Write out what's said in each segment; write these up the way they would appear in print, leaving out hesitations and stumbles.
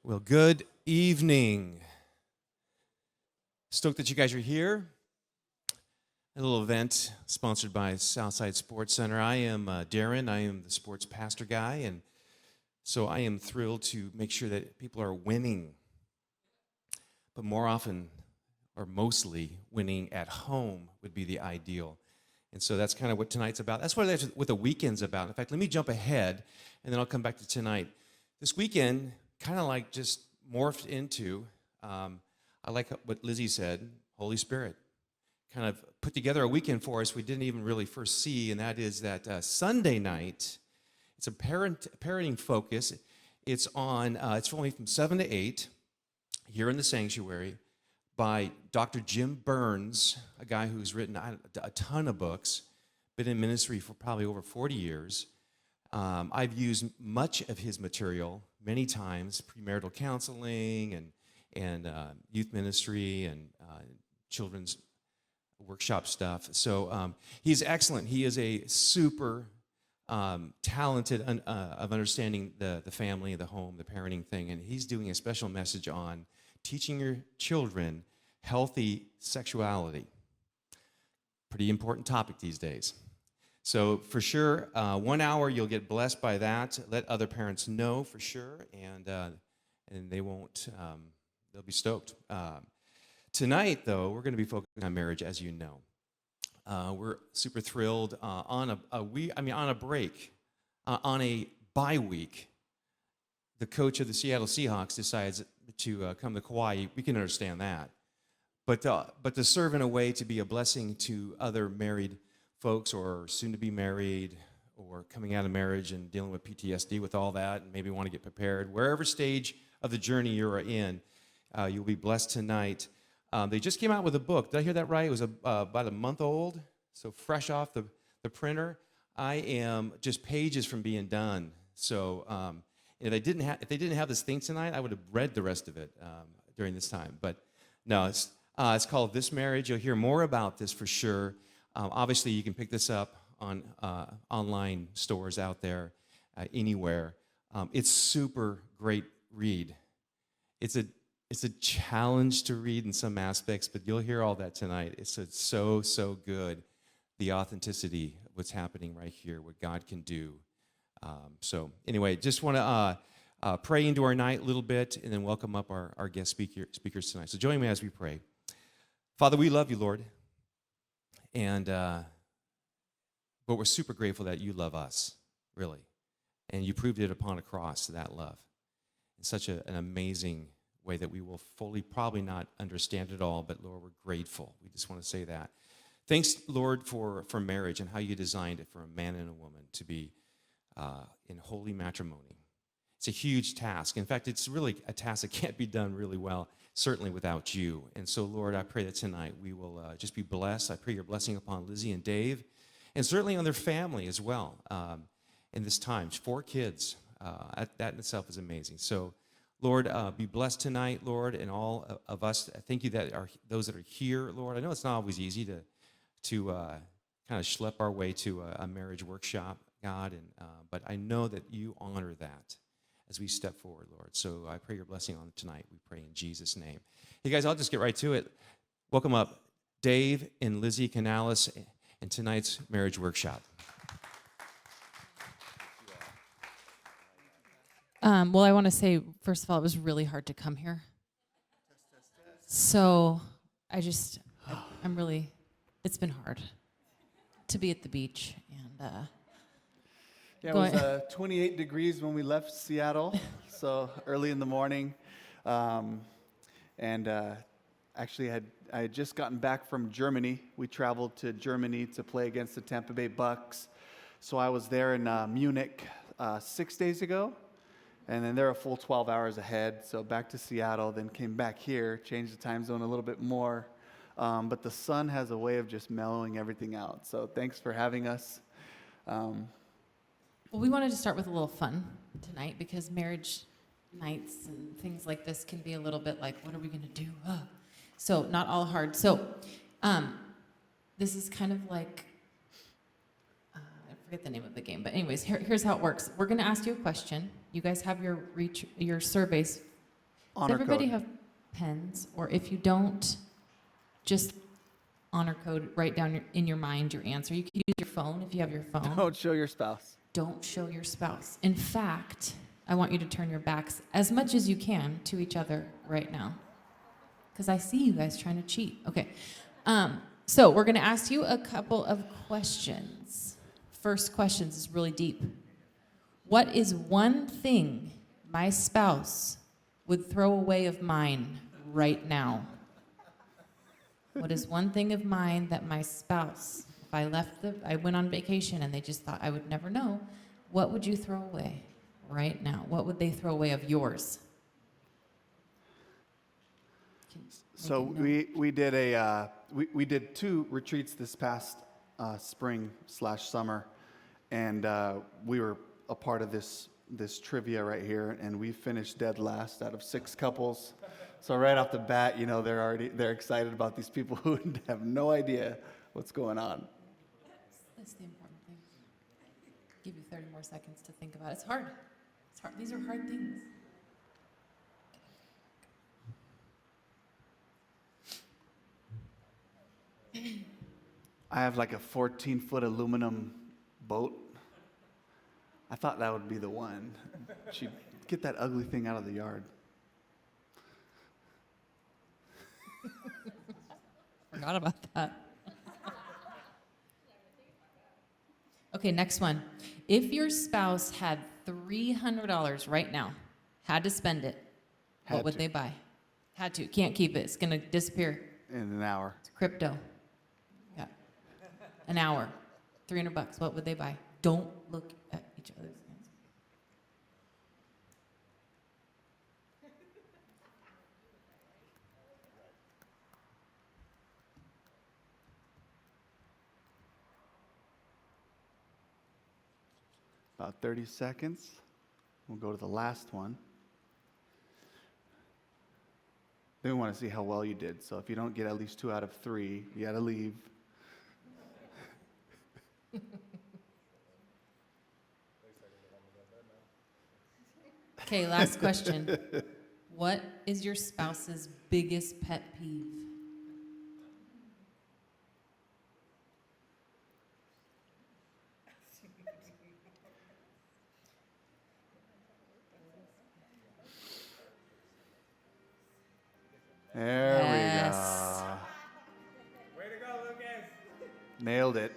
Well, good evening. Stoked that you guys are here. A little event sponsored by Southside Sports Center. I am Darren. I am the sports pastor guy, and so I am thrilled to make sure that people are winning, but more often, or mostly, winning at home would be the ideal. And so that's kind of what tonight's about. That's what the weekend's about. In fact, let me jump ahead, and then I'll come back to tonight. This weekend kind of like just morphed into, I like what Lizzie said, Holy Spirit. Kind of put together a weekend for us we didn't even really first see, and that is that Sunday night, it's a parenting focus. It's only from 7 to 8 here in the sanctuary by Dr. Jim Burns, a guy who's written a ton of books, been in ministry for probably over 40 years. I've used much of his material many times, premarital counseling and youth ministry and children's workshop stuff. So he's excellent. He is a super talented of understanding the family, the home, the parenting thing, and he's doing a special message on teaching your children healthy sexuality. Pretty important topic these days. So for sure, 1 hour you'll get blessed by that. Let other parents know for sure, and they won't. They'll be stoked. Tonight, though, we're going to be focusing on marriage, as you know. We're super thrilled on a break, on a bye week. The coach of the Seattle Seahawks decides to come to Kauai. We can understand that, but to serve in a way to be a blessing to other married folks or soon to be married or coming out of marriage and dealing with PTSD with all that and maybe want to get prepared. Wherever stage of the journey you're in, you'll be blessed tonight. They just came out with a book. Did I hear that right? It was about a month old, so fresh off the printer. I am just pages from being done. So if they didn't have this thing tonight, I would have read the rest of it during this time. But no, it's called This Marriage. You'll hear more about this for sure. Obviously, you can pick this up on online stores out there, anywhere. It's super great read. It's a challenge to read in some aspects, but you'll hear all that tonight. It's so good, the authenticity of what's happening right here, what God can do. So anyway, just want to pray into our night a little bit and then welcome up our guest speakers tonight. So join me as we pray. Father, we love you, Lord. And but we're super grateful that you love us, really. And you proved it upon a cross, that love. In such an amazing way that we will fully probably not understand it all, but Lord, we're grateful. We just want to say that. Thanks, Lord, for marriage and how you designed it for a man and a woman to be in holy matrimony. It's a huge task. In fact, it's really a task that can't be done really well, certainly without you. And so, Lord, I pray that tonight we will just be blessed. I pray your blessing upon Lizzie and Dave, and certainly on their family as well in this time. 4 kids. That in itself is amazing. So, Lord, be blessed tonight, Lord, and all of us. Thank you that those that are here, Lord. I know it's not always easy to kind of schlep our way to a marriage workshop, God, but I know that you honor that as we step forward, Lord. So I pray your blessing on tonight. We pray in Jesus' name. Hey, guys, I'll just get right to it. Welcome up Dave and Lizzie Canales in tonight's marriage workshop. Well, I want to say, first of all, it was really hard to come here. So I'm really, it's been hard to be at the beach. And yeah, it was 28 degrees when we left Seattle, so early in the morning. Actually, I had just gotten back from Germany. We traveled to Germany to play against the Tampa Bay Bucks. So I was there in Munich 6 days ago. And then they're a full 12 hours ahead, so back to Seattle, then came back here, changed the time zone a little bit more. But the sun has a way of just mellowing everything out. So thanks for having us. Well, we wanted to start with a little fun tonight because marriage nights and things like this can be a little bit like, what are we going to do? So not all hard. So this is kind of like, I forget the name of the game, but anyways, here's how it works. We're going to ask you a question. You guys have your surveys Does everybody have pens? Or if you don't, just honor code, write down in your mind your answer. You can use your phone if you have your phone. Don't show your spouse. Don't show your spouse. In fact, I want you to turn your backs as much as you can to each other right now. Because I see you guys trying to cheat. Okay. So we're going to ask you a couple of questions. First questions is really deep. What is one thing my spouse would throw away of mine right now? What is one thing of mine that my spouse, if I went on vacation and they just thought I would never know, what would you throw away right now? What would they throw away of yours? So we did 2 retreats this past spring/summer, and we were a part of this trivia right here, and we finished dead last out of 6 couples. So right off the bat, they're excited about these people who have no idea what's going on. That's the important thing. Give you 30 more seconds to think about it. It's hard. It's hard. These are hard things. I have like a 14-foot aluminum boat. I thought that would be the one. She'd get that ugly thing out of the yard. Forgot about that. Okay, next one. If your spouse had $300 right now, had to spend it, what would they buy? Had to. Can't keep it. It's going to disappear. In an hour. It's crypto. Yeah. An hour. $300. What would they buy? Don't look at each other's hands. About 30 seconds. We'll go to the last one. Then we want to see how well you did. So if you don't get at least 2 out of 3, you got to leave. Okay, last question. What is your spouse's biggest pet peeve? There Yes. we go. Way to go, Lucas. Nailed it.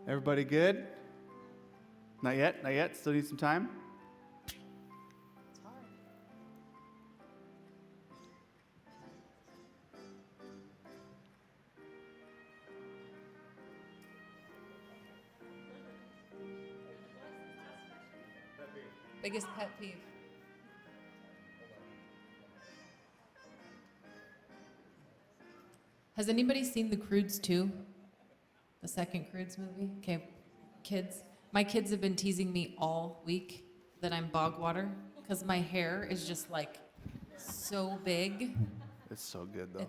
Everybody good? Not yet, not yet. Still need some time? Biggest pet peeve. Has anybody seen The Croods 2? The second Croods movie? Okay, kids. My kids have been teasing me all week that I'm bog water because my hair is just like so big. It's so good, though.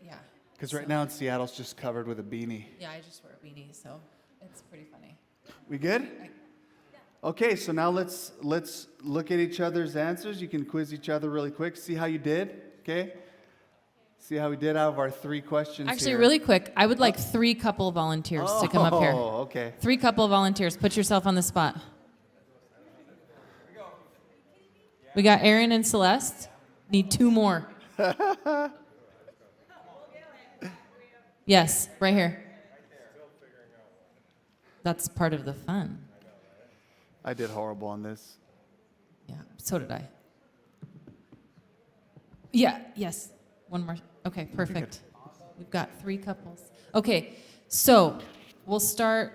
Yeah. Because right now in Seattle, it's just covered with a beanie. Yeah, I just wear a beanie, so it's pretty funny. We good? Okay, so now let's look at each other's answers. You can quiz each other really quick. See how you did, okay? See how we did out of our 3 questions Actually, here. really quick, I would like 3 couple volunteers to come up here. Oh, okay. 3 couple volunteers. Put yourself on the spot. We got Aaron and Celeste. Need 2 more. Yes, right here. That's part of the fun. I did horrible on this. Yeah, so did I. Yeah, yes. One more. Okay, perfect. We've got 3 couples. Okay, so we'll start.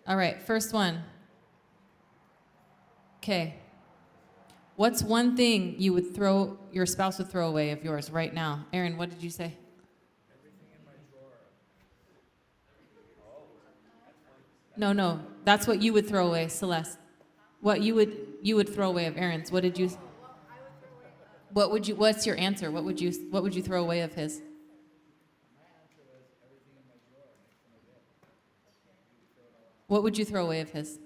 All right, first one. Okay. What's one thing your spouse would throw away of yours right now? Aaron, what did you say? No, that's what you would throw away, Celeste. What you would throw away of Aaron's. What did you? What's your answer? What would you throw away of his? What would you throw away of his?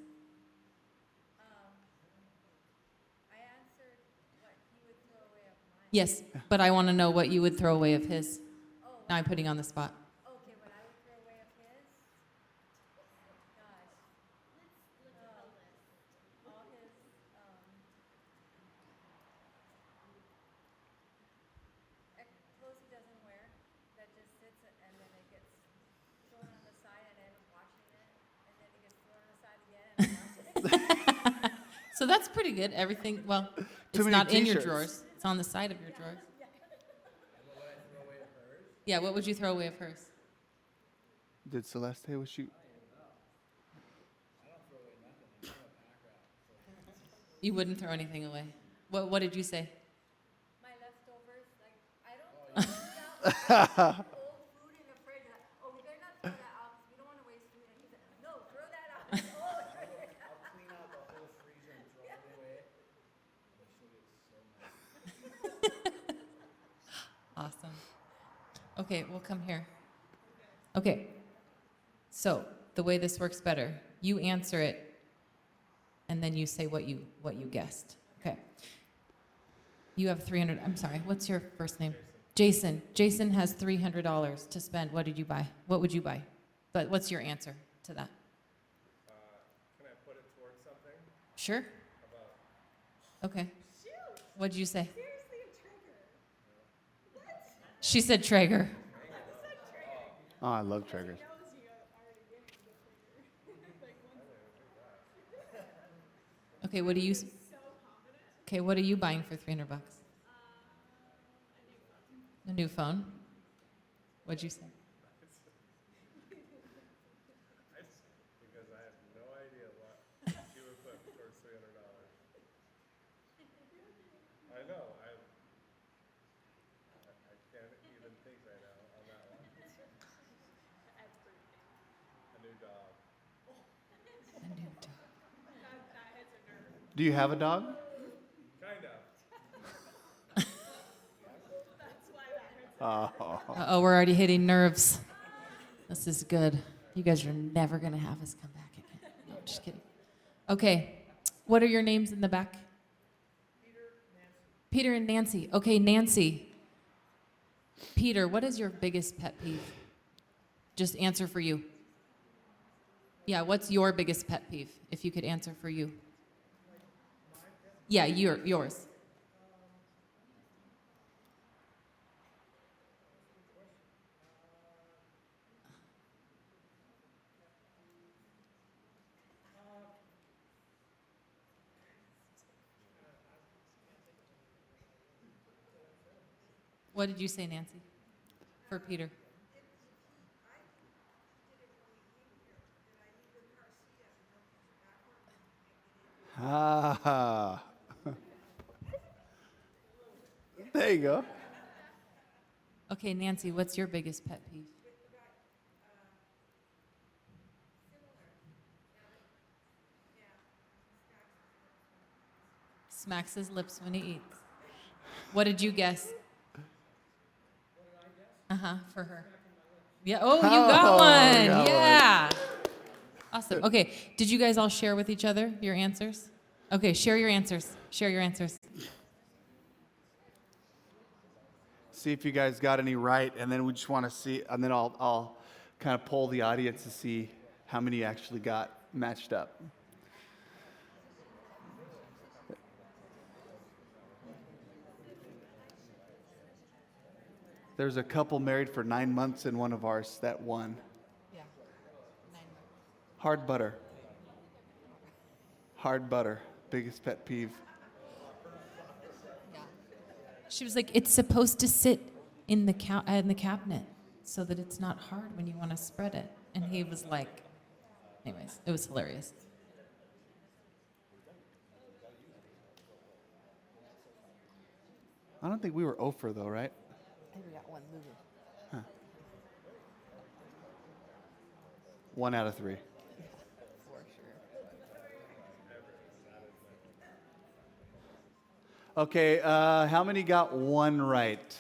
Yes, but I want to know what you would throw away of his. Now I'm putting you on the spot. Okay, what I would throw away of his, gosh, all his, clothes he doesn't wear, that just sits and then it gets thrown on the side and I end up washing it, and then it gets thrown on the side again and I wash it. So that's pretty good. Everything, well, Too it's many not in your t-shirts. drawers. It's on the side of your drawers. Yeah, what would you throw away of hers? Did Celeste wish you? You wouldn't throw anything away. What did you say? My leftovers, like, I don't throw stuff, old food in the fridge, like, oh, we better not throw that out, 'cause we don't want to waste food, and he said, no, throw that out. Oh, Awesome. Okay, we'll come here. Okay. So the way this works better, you answer it, and then you say what you guessed. Okay. You have 300. I'm sorry. What's your first name? Jason. Jason has $300 to spend. What did you buy? What would you buy? But what's your answer to that? Can I put it towards something? Sure. Okay. What did you say? She said Traeger. Oh, I love Traegers. Okay, what do you? Okay, what are you buying for $300? A new phone. What'd you say? Because I have no idea what you would put towards $300. I know, I can't even think right now on that one. A new dog. A new dog. Do you have a dog? Kind of. Uh-oh, we're already hitting nerves. This is good. You guys are never gonna have us come back again. No, just kidding. Okay, what are your names in the back? Peter and Nancy. Okay, Nancy. Peter, what is your biggest pet peeve? Just answer for you. Yeah, what's your biggest pet peeve, if you could answer for you? Yeah, yours. What did you say, Nancy? For Peter. Ah. There you go. Okay, Nancy, what's your biggest pet peeve? Smacks his lips when he eats. What did you guess? For her. Yeah. Oh, you got one. got one. Yeah. Awesome. Okay. Did you guys all share with each other your answers? Okay. Share your answers. Share your answers. See if you guys got any right, and then we just want to see, and then I'll kind of poll the audience to see how many actually got matched up. There's a couple married for 9 months in one of ours that won. Yeah. Hard butter. Hard butter. Biggest pet peeve. She was like, it's supposed to sit in the cabinet so that it's not hard when you want to spread it. And he was like, anyways, it was hilarious. I don't think we were Oprah though, right? I think we got one movie. 1 out of 3. For sure. Okay, how many got one right?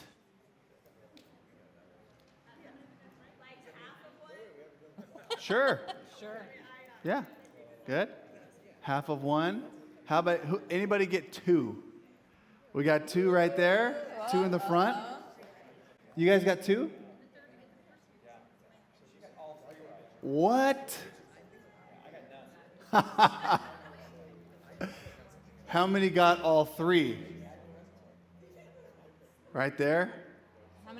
Sure. Sure. Yeah. Good. Half of one. How about anybody get two? We got two right there. Two in the front. You guys got two? What? How many got all three? Right there? How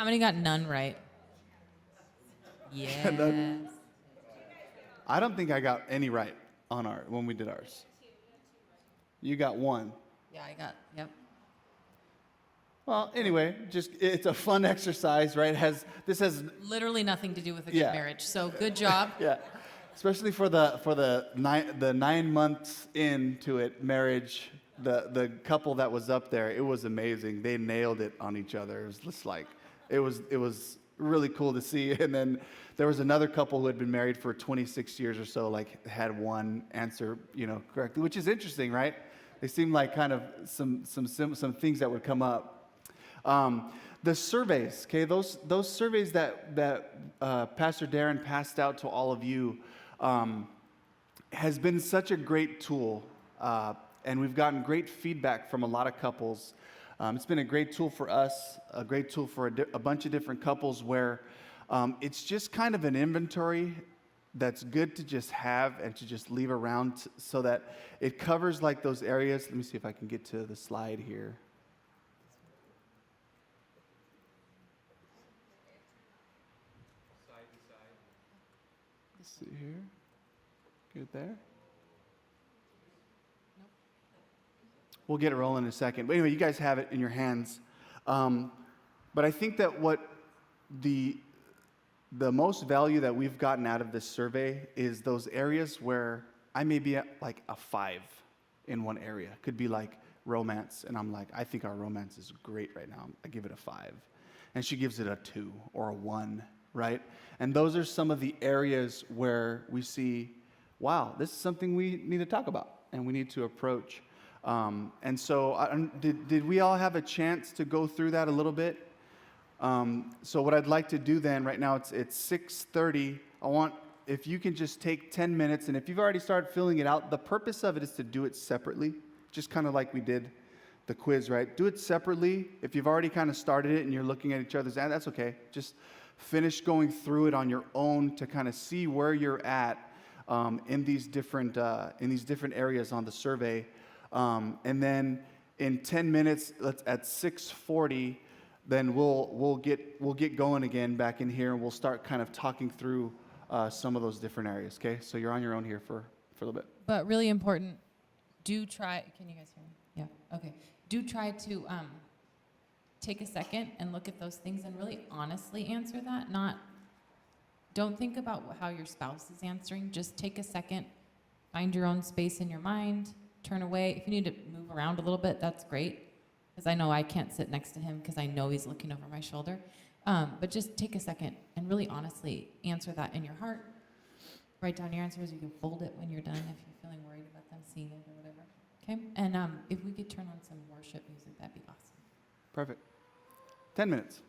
many got none right? Yes. I don't think I got any right on when we did ours. You got one. Yeah, yep. Well, anyway, just it's a fun exercise, right? This has Literally nothing to do with a good Yeah. marriage. So good job. yeah, especially for the 9 months into it marriage, the couple that was up there, it was amazing. They nailed it on each other. It was just like it was really cool to see. And then there was another couple who had been married for 26 years or so, like had one answer, correctly, which is interesting, right? They seem like kind of some things that would come up. The surveys, okay, those surveys that Pastor Darren passed out to all of you has been such a great tool, and we've gotten great feedback from a lot of couples. It's been a great tool for us, a great tool for a bunch of different couples where it's just kind of an inventory that's good to just have and to just leave around so that it covers like those areas. Let me see if I can get to the slide here. Let's see here. Good there. We'll get it rolling in a second. But anyway, you guys have it in your hands. But I think that what the most value that we've gotten out of this survey is those areas where I may be at like a 5 in one area. Could be like romance, and I'm like, I think our romance is great right now. I give it a 5. And she gives it a 2 or a 1, right? And those are some of the areas where we see, wow, this is something we need to talk about and we need to approach. And so did we all have a chance to go through that a little bit? So what I'd like to do then, right now it's 6:30. I want, if you can just take 10 minutes, and if you've already started filling it out, the purpose of it is to do it separately, just kind of like we did the quiz, right? Do it separately. If you've already kind of started it and you're looking at each other's, that's okay. Just finish going through it on your own to kind of see where you're at in these different areas on the survey. And then in 10 minutes, at 6:40, then we'll get going again back in here, and we'll start kind of talking through some of those different areas. Okay, so you're on your own here for a little bit. But really important, do try, can you guys hear me? Yeah, okay. Do try to take a second and look at those things and really honestly answer that. Don't think about how your spouse is answering. Just take a second, find your own space in your mind, turn away. If you need to move around a little bit, that's great. Because I know I can't sit next to him because I know he's looking over my shoulder. But just take a second and really honestly answer that in your heart. Write down your answers. You can fold it when you're done if you're feeling worried about them seeing it or whatever. Okay? And if we could turn on some worship music, that'd be awesome. Perfect. 10 minutes.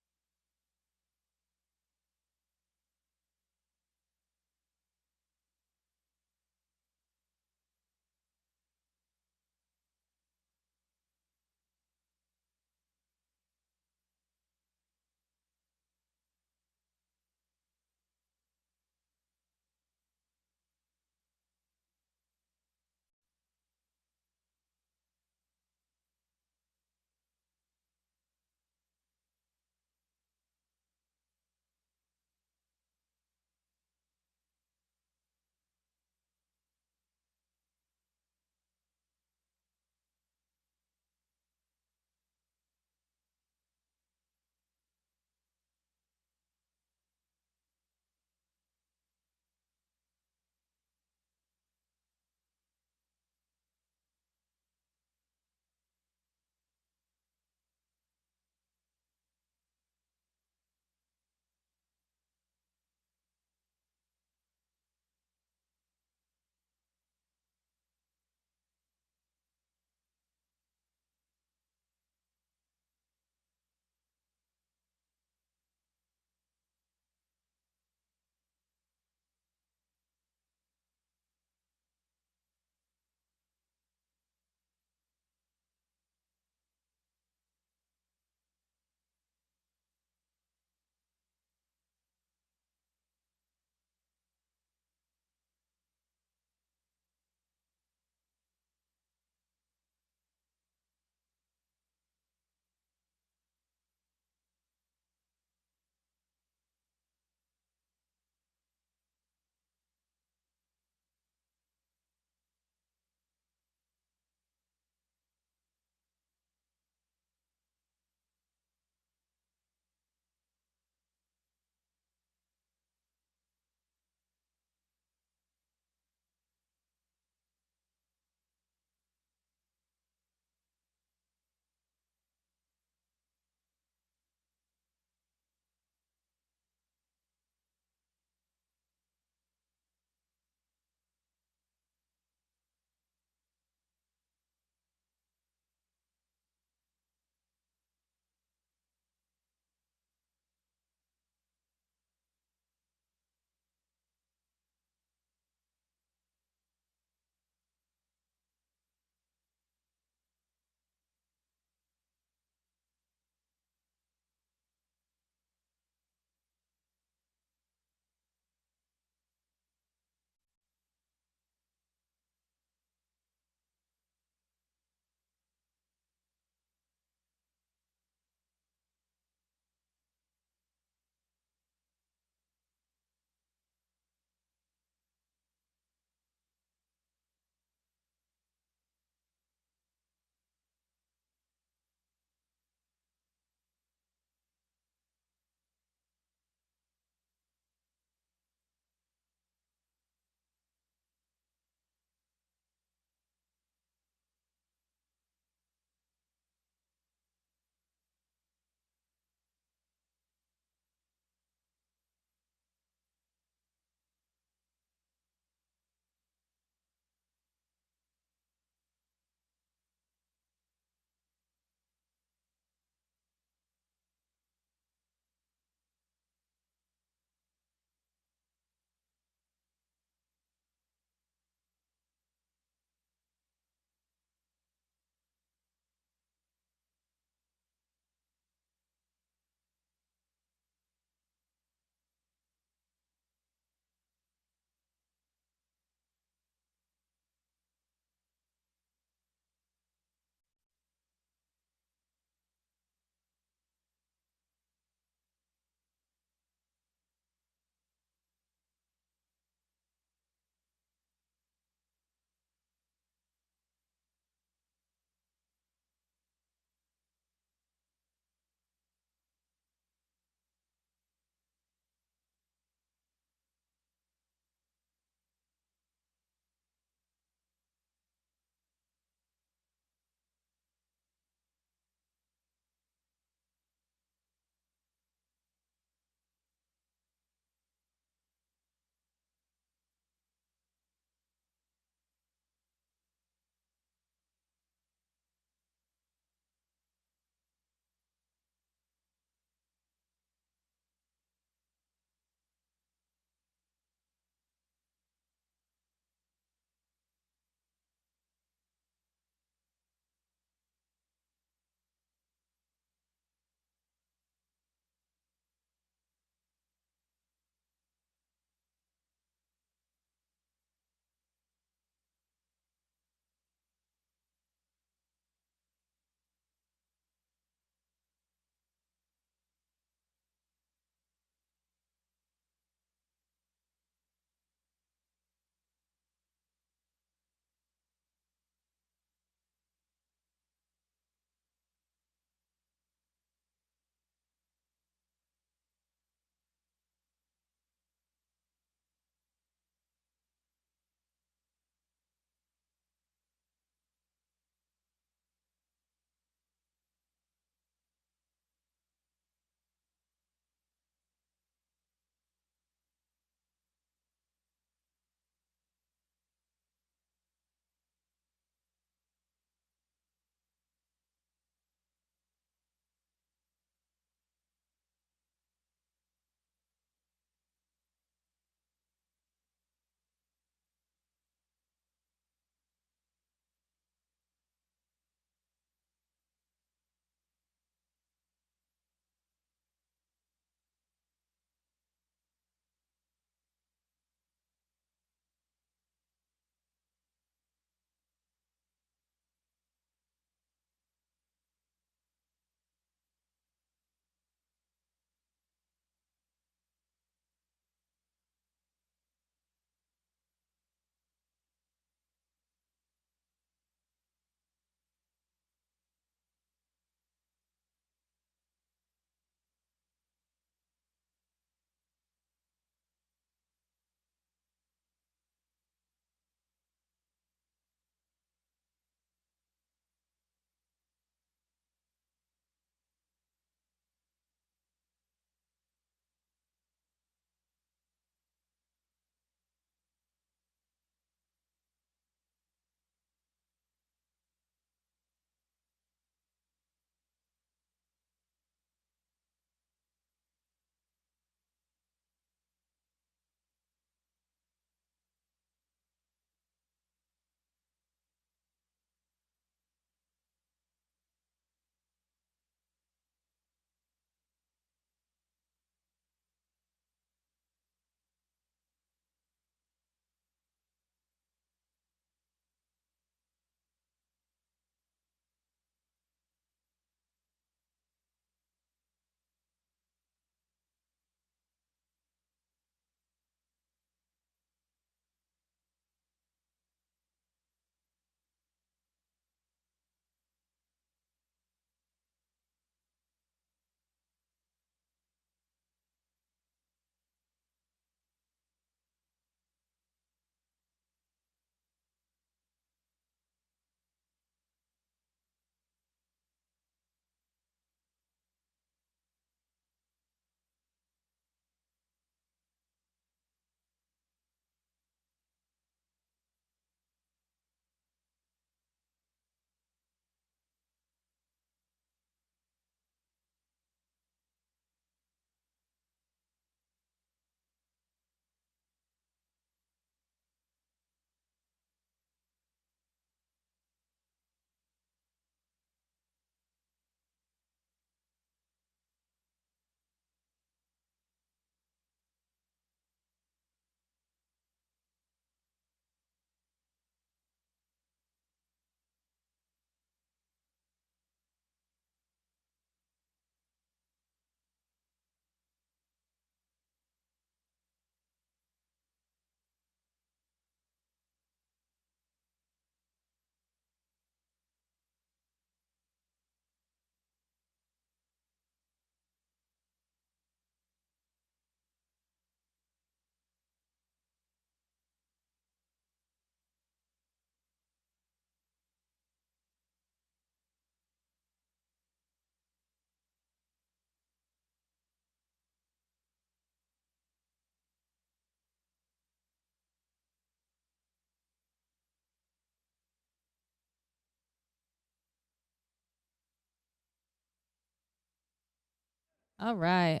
All right.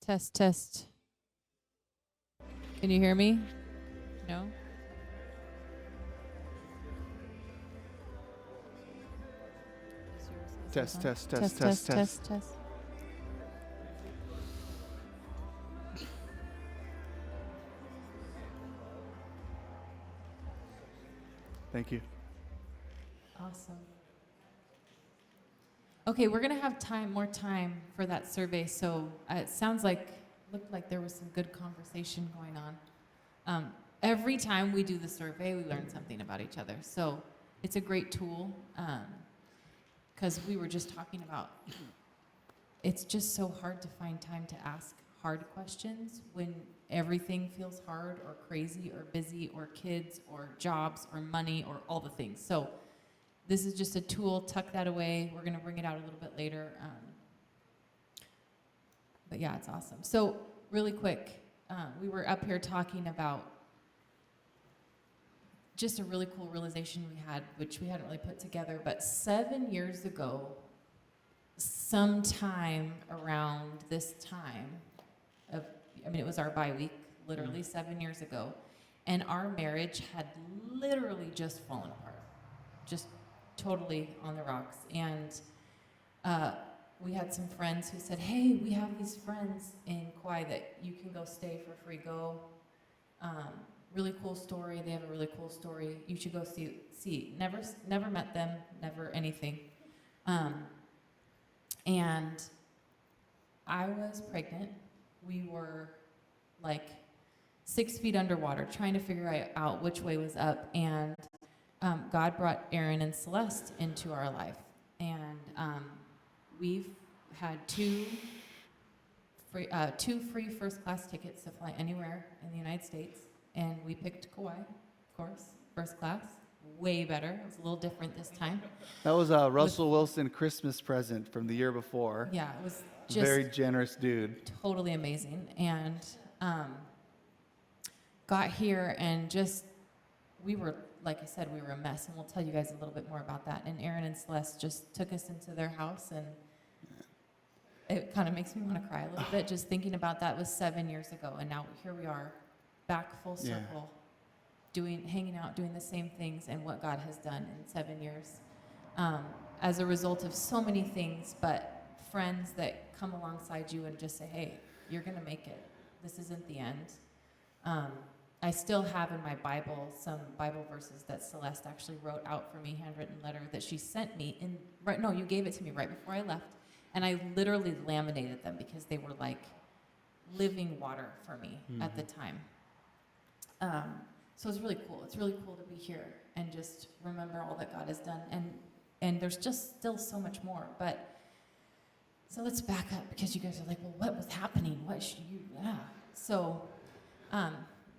Test, test. Can you hear me? No? Test, test, test, Test, test, test, test. test, test. Thank you. Awesome. Okay, we're gonna have more time for that survey. So it looked like there was some good conversation going on. Every time we do the survey, we learn something about each other. So it's a great tool because we were just talking about. It's just so hard to find time to ask hard questions when everything feels hard or crazy or busy or kids or jobs or money or all the things. So this is just a tool. Tuck that away. We're going to bring it out a little bit later. But yeah, it's awesome. So really quick, we were up here talking about just a really cool realization we had, which we hadn't really put together. But 7 years ago, sometime around this time it was our bye week, literally 7 years ago, and our marriage had literally just fallen apart, just totally on the rocks. And we had some friends who said, hey, we have these friends in Kauai that you can go stay for free. Go. Really cool story. They have a really cool story. You should go see. Never met them, never anything. And I was pregnant. We were like 6 feet underwater, trying to figure out which way was up. And God brought Aaron and Celeste into our life. And we've had two free first-class tickets to fly anywhere in the United States. And we picked Kauai, of course, first class. Way better. It was a little different this time. That was a Russell Wilson Christmas present from the year before. Yeah, it was just Very generous dude. totally amazing. And got here and just, we were, like I said, we were a mess. And we'll tell you guys a little bit more about that. And Aaron and Celeste just took us into their house. And it kind of makes me want to cry a little bit just thinking about that was 7 years ago. And now here we are, back full circle. Hanging out, doing the same things, and what God has done in 7 years. As a result of so many things, but friends that come alongside you and just say, hey, you're going to make it. This isn't the end. I still have in my Bible some Bible verses that Celeste actually wrote out for me, handwritten letter that she sent me. You gave it to me right before I left. And I literally laminated them because they were like living water for me at the time. So it's really cool. It's really cool to be here and just remember all that God has done. And there's just still so much more. But so let's back up because you guys are like, well, what was happening? So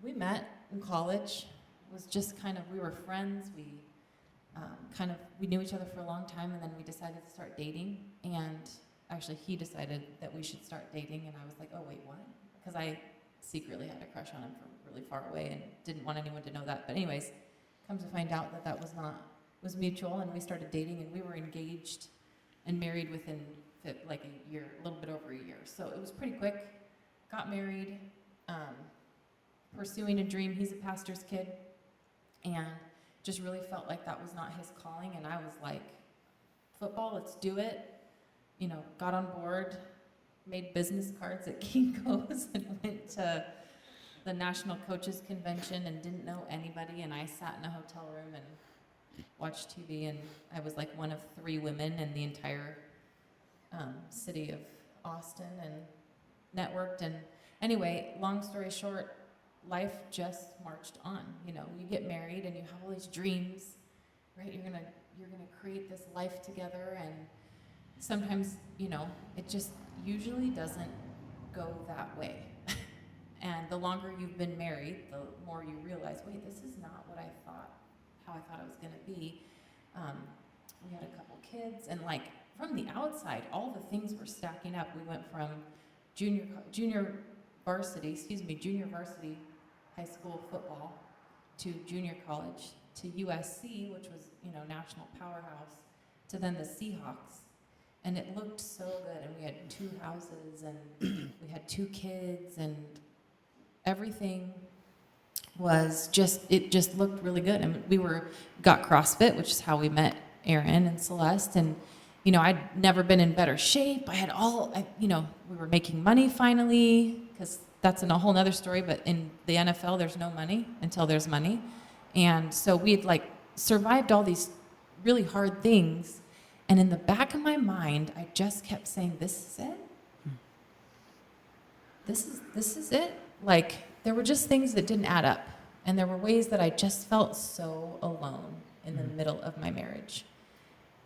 we met in college. It was just we were friends. We knew each other for a long time, and then we decided to start dating. And actually, he decided that we should start dating, and I was like, oh, wait, what? Because I secretly had a crush on him from really far away and didn't want anyone to know that. But anyways, come to find out that was mutual, and we started dating, and we were engaged and married within like a year, a little bit over a year. So it was pretty quick. Got married, pursuing a dream. He's a pastor's kid, and just really felt like that was not his calling. And I was like, football, let's do it. Got on board, made business cards at Kinko's and went to the National Coaches Convention and didn't know anybody. And I sat in a hotel room and watched TV. And I was like one of 3 women in the entire city of Austin and networked. And anyway, long story short, life just marched on. You get married and you have all these dreams, right? You're gonna create this life together, and sometimes, it just usually doesn't go that way. And the longer you've been married, the more you realize, wait, this is not how I thought it was gonna be. We had a couple kids, and from the outside, all the things were stacking up. We went from junior varsity high school football to junior college to USC, which was, national powerhouse, to then the Seahawks. And it looked so good, and we had 2 houses, and we had 2 kids, and everything was it just looked really good. And got CrossFit, which is how we met Aaron and Celeste, and I'd never been in better shape. I had we were making money finally, because that's a whole nother story, but in the NFL, there's no money until there's money. And so we had survived all these really hard things. And in the back of my mind, I just kept saying, this is it? This is it? There were just things that didn't add up. And there were ways that I just felt so alone in the middle of my marriage.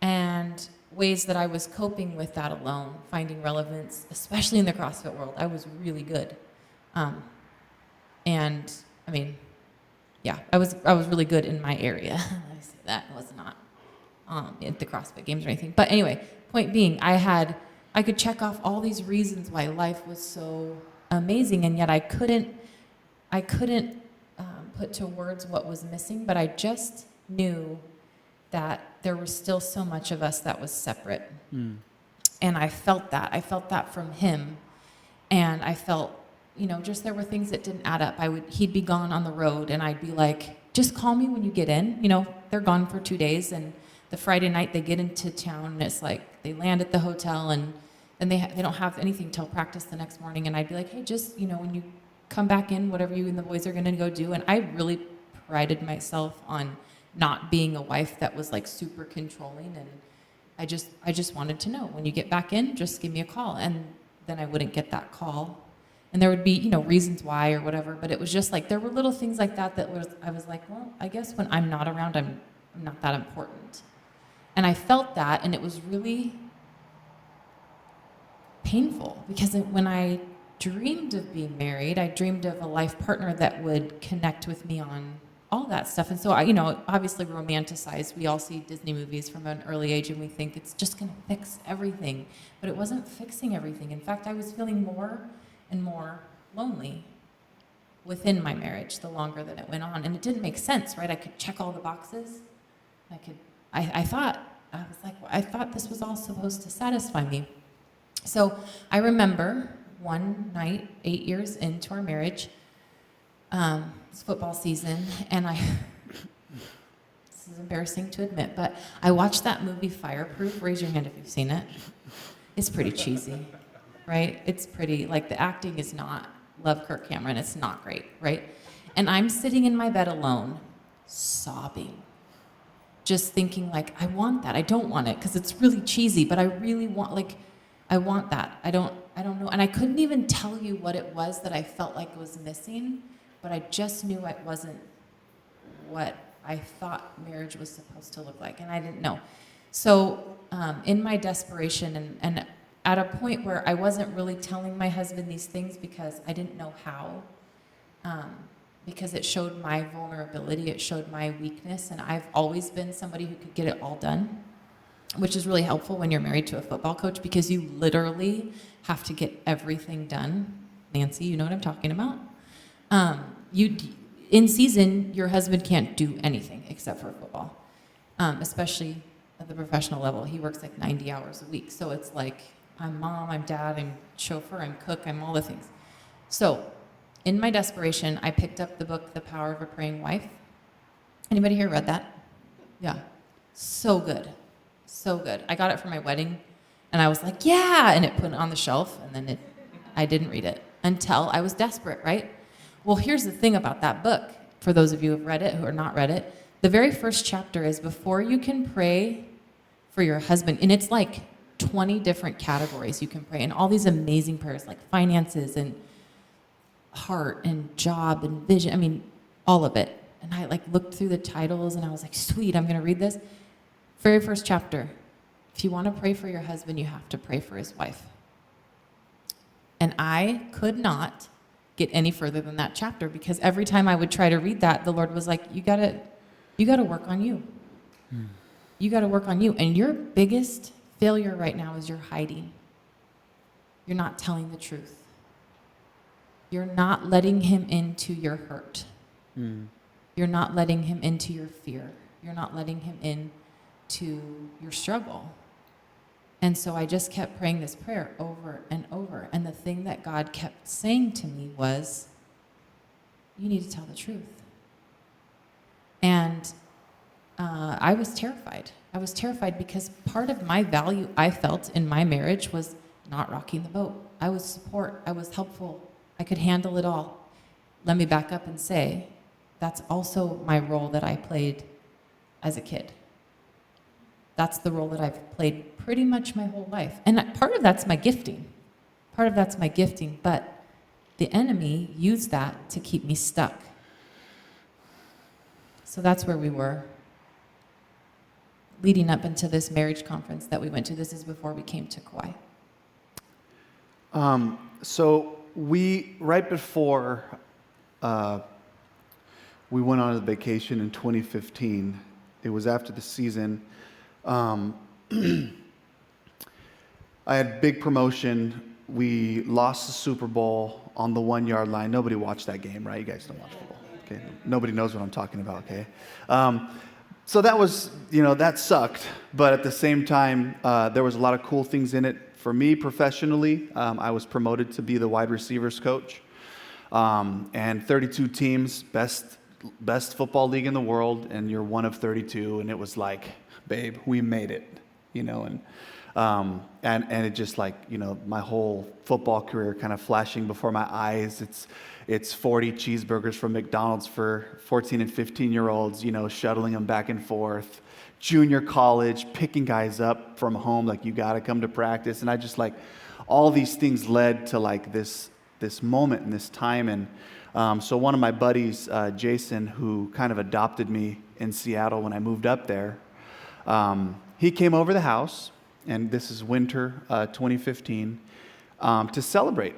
And ways that I was coping with that alone, finding relevance, especially in the CrossFit world. I was really good. And I mean, yeah, I was really good in my area. I say that was not at the CrossFit Games or anything. But anyway, point being, I could check off all these reasons why life was so amazing, and yet I couldn't put to words what was missing. But I just knew that there was still so much of us that was separate, and I felt that. I felt that from him, and I felt, just there were things that didn't add up. He'd be gone on the road, and I'd be like, just call me when you get in. They're gone for 2 days, and the Friday night they get into town, and it's like they land at the hotel, and then they don't have anything till practice the next morning. And I'd be like, hey, just when you come back in, whatever you and the boys are going to go do. And I really prided myself on not being a wife that was super controlling, and I just wanted to know, when you get back in, just give me a call. And then I wouldn't get that call, and there would be reasons why or whatever, but it was just there were little things like that I was like, well, I guess when I'm not around, I'm not that important. And I felt that, and it was really painful, because when I dreamed of being married, I dreamed of a life partner that would connect with me on all that stuff. And so I, obviously romanticized. We all see Disney movies from an early age, and we think it's just going to fix everything. But it wasn't fixing everything. In fact, I was feeling more and more lonely within my marriage the longer that it went on. And it didn't make sense, right? I could check all the boxes. I thought this was all supposed to satisfy me. So I remember one night, 8 years into our marriage, it's football season, and this is embarrassing to admit, but I watched that movie Fireproof. Raise your hand if you've seen it. It's pretty cheesy, right? It's pretty, the acting is not, love Kirk Cameron, it's not great, right? And I'm sitting in my bed alone, sobbing, just thinking I want that. I don't want it because it's really cheesy, but I really want, I want that. I don't know. And I couldn't even tell you what it was that I felt like was missing, but I just knew it wasn't what I thought marriage was supposed to look like, and I didn't know. So in my desperation, and at a point where I wasn't really telling my husband these things because I didn't know how, because it showed my vulnerability, it showed my weakness, and I've always been somebody who could get it all done, which is really helpful when you're married to a football coach, because you literally have to get everything done. Nancy, you know what I'm talking about? In season, your husband can't do anything except for football, especially at the professional level. He works 90 hours a week. So it's I'm mom, I'm dad, I'm chauffeur, I'm cook, I'm all the things. So in my desperation, I picked up the book, The Power of a Praying Wife. Anybody here read that? Yeah. So good. So good. I got it for my wedding, and I was like, yeah, and it put it on the shelf, and then I didn't read it until I was desperate, right? Well, here's the thing about that book, for those of you who have read it, who are not read it. The very first chapter is before you can pray for your husband, and it's 20 different categories you can pray, and all these amazing prayers, like finances and heart and job and vision, I mean, all of it. And I looked through the titles, and I was like, sweet, I'm going to read this. Very first chapter, if you want to pray for your husband, you have to pray for his wife. And I could not get any further than that chapter, because every time I would try to read that, the Lord was like, you got to work on you. You got to work on you. And your biggest failure right now is you're hiding. You're not telling the truth. You're not letting him into your hurt. You're not letting him into your fear. You're not letting him into your struggle. And so I just kept praying this prayer over and over. And the thing that God kept saying to me was, you need to tell the truth. And I was terrified. I was terrified because part of my value I felt in my marriage was not rocking the boat. I was support. I was helpful. I could handle it all. Let me back up and say, that's also my role that I played as a kid. That's the role that I've played pretty much my whole life. And part of that's my gifting. Part of that's my gifting. But the enemy used that to keep me stuck. So that's where we were leading up into this marriage conference that we went to. This is before we came to Kauai. So right before we went on a vacation in 2015, it was after the season. I had big promotion. We lost the Super Bowl on the 1-yard line. Nobody watched that game, right? You guys don't watch football, okay? Nobody knows what I'm talking about, okay? So that was, that sucked. But at the same time, there was a lot of cool things in it. For me, professionally, I was promoted to be the wide receivers coach. And 32 teams, best football league in the world, and you're one of 32. And it was like, babe, we made it, and it just like, my whole football career kind of flashing before my eyes. It's 40 cheeseburgers from McDonald's for 14 and 15-year-olds, shuttling them back and forth. Junior college, picking guys up from home, like, you got to come to practice. And I just like, all these things led to like this moment and this time. And so one of my buddies, Jason, who kind of adopted me in Seattle when I moved up there, he came over the house, and this is winter 2015, to celebrate.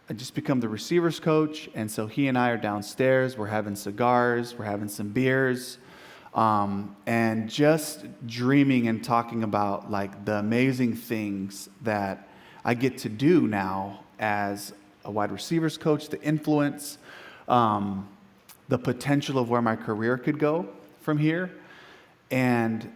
I just become the receivers coach, and so he and I are downstairs. We're having cigars, we're having some beers, and just dreaming and talking about like the amazing things that I get to do now as a wide receivers coach, the influence, the potential of where my career could go from here. And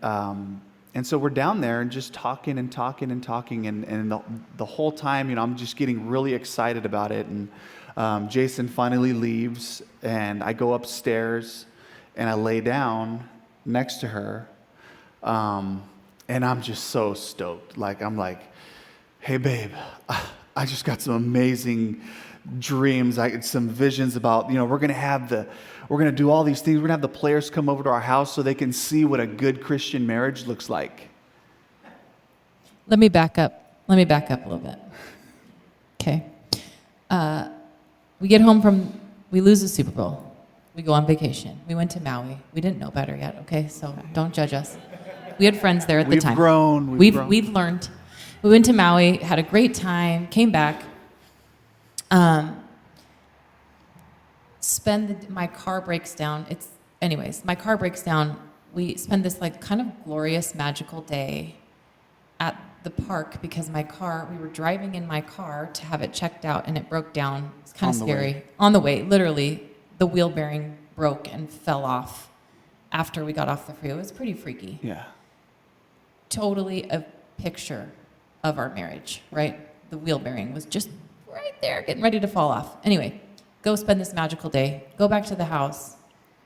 so we're down there and just talking, and the whole time, I'm just getting really excited about it. And Jason finally leaves, and I go upstairs, and I lay down next to her, and I'm just so stoked. Like, I'm like, hey, babe, I just got some amazing dreams, some visions about, we're going to do all these things. We're going to have the players come over to our house so they can see what a good Christian marriage looks like. Let me back up a little bit. Okay. We get home we lose the Super Bowl. We go on vacation. We went to Maui. We didn't know better yet, okay? So don't judge us. We had friends there at the time. We've grown. We've learned. We went to Maui, had a great time, came back. My car breaks down. My car breaks down. We spend this like kind of glorious, magical day at the park because we were driving in my car to have it checked out, and it broke down. It's kind of scary. On the way, literally, the wheel bearing broke and fell off after we got off the freeway. It was pretty freaky. Yeah. Totally a picture of our marriage, right? The wheel bearing was just right there, getting ready to fall off. Anyway, go spend this magical day. Go back to the house.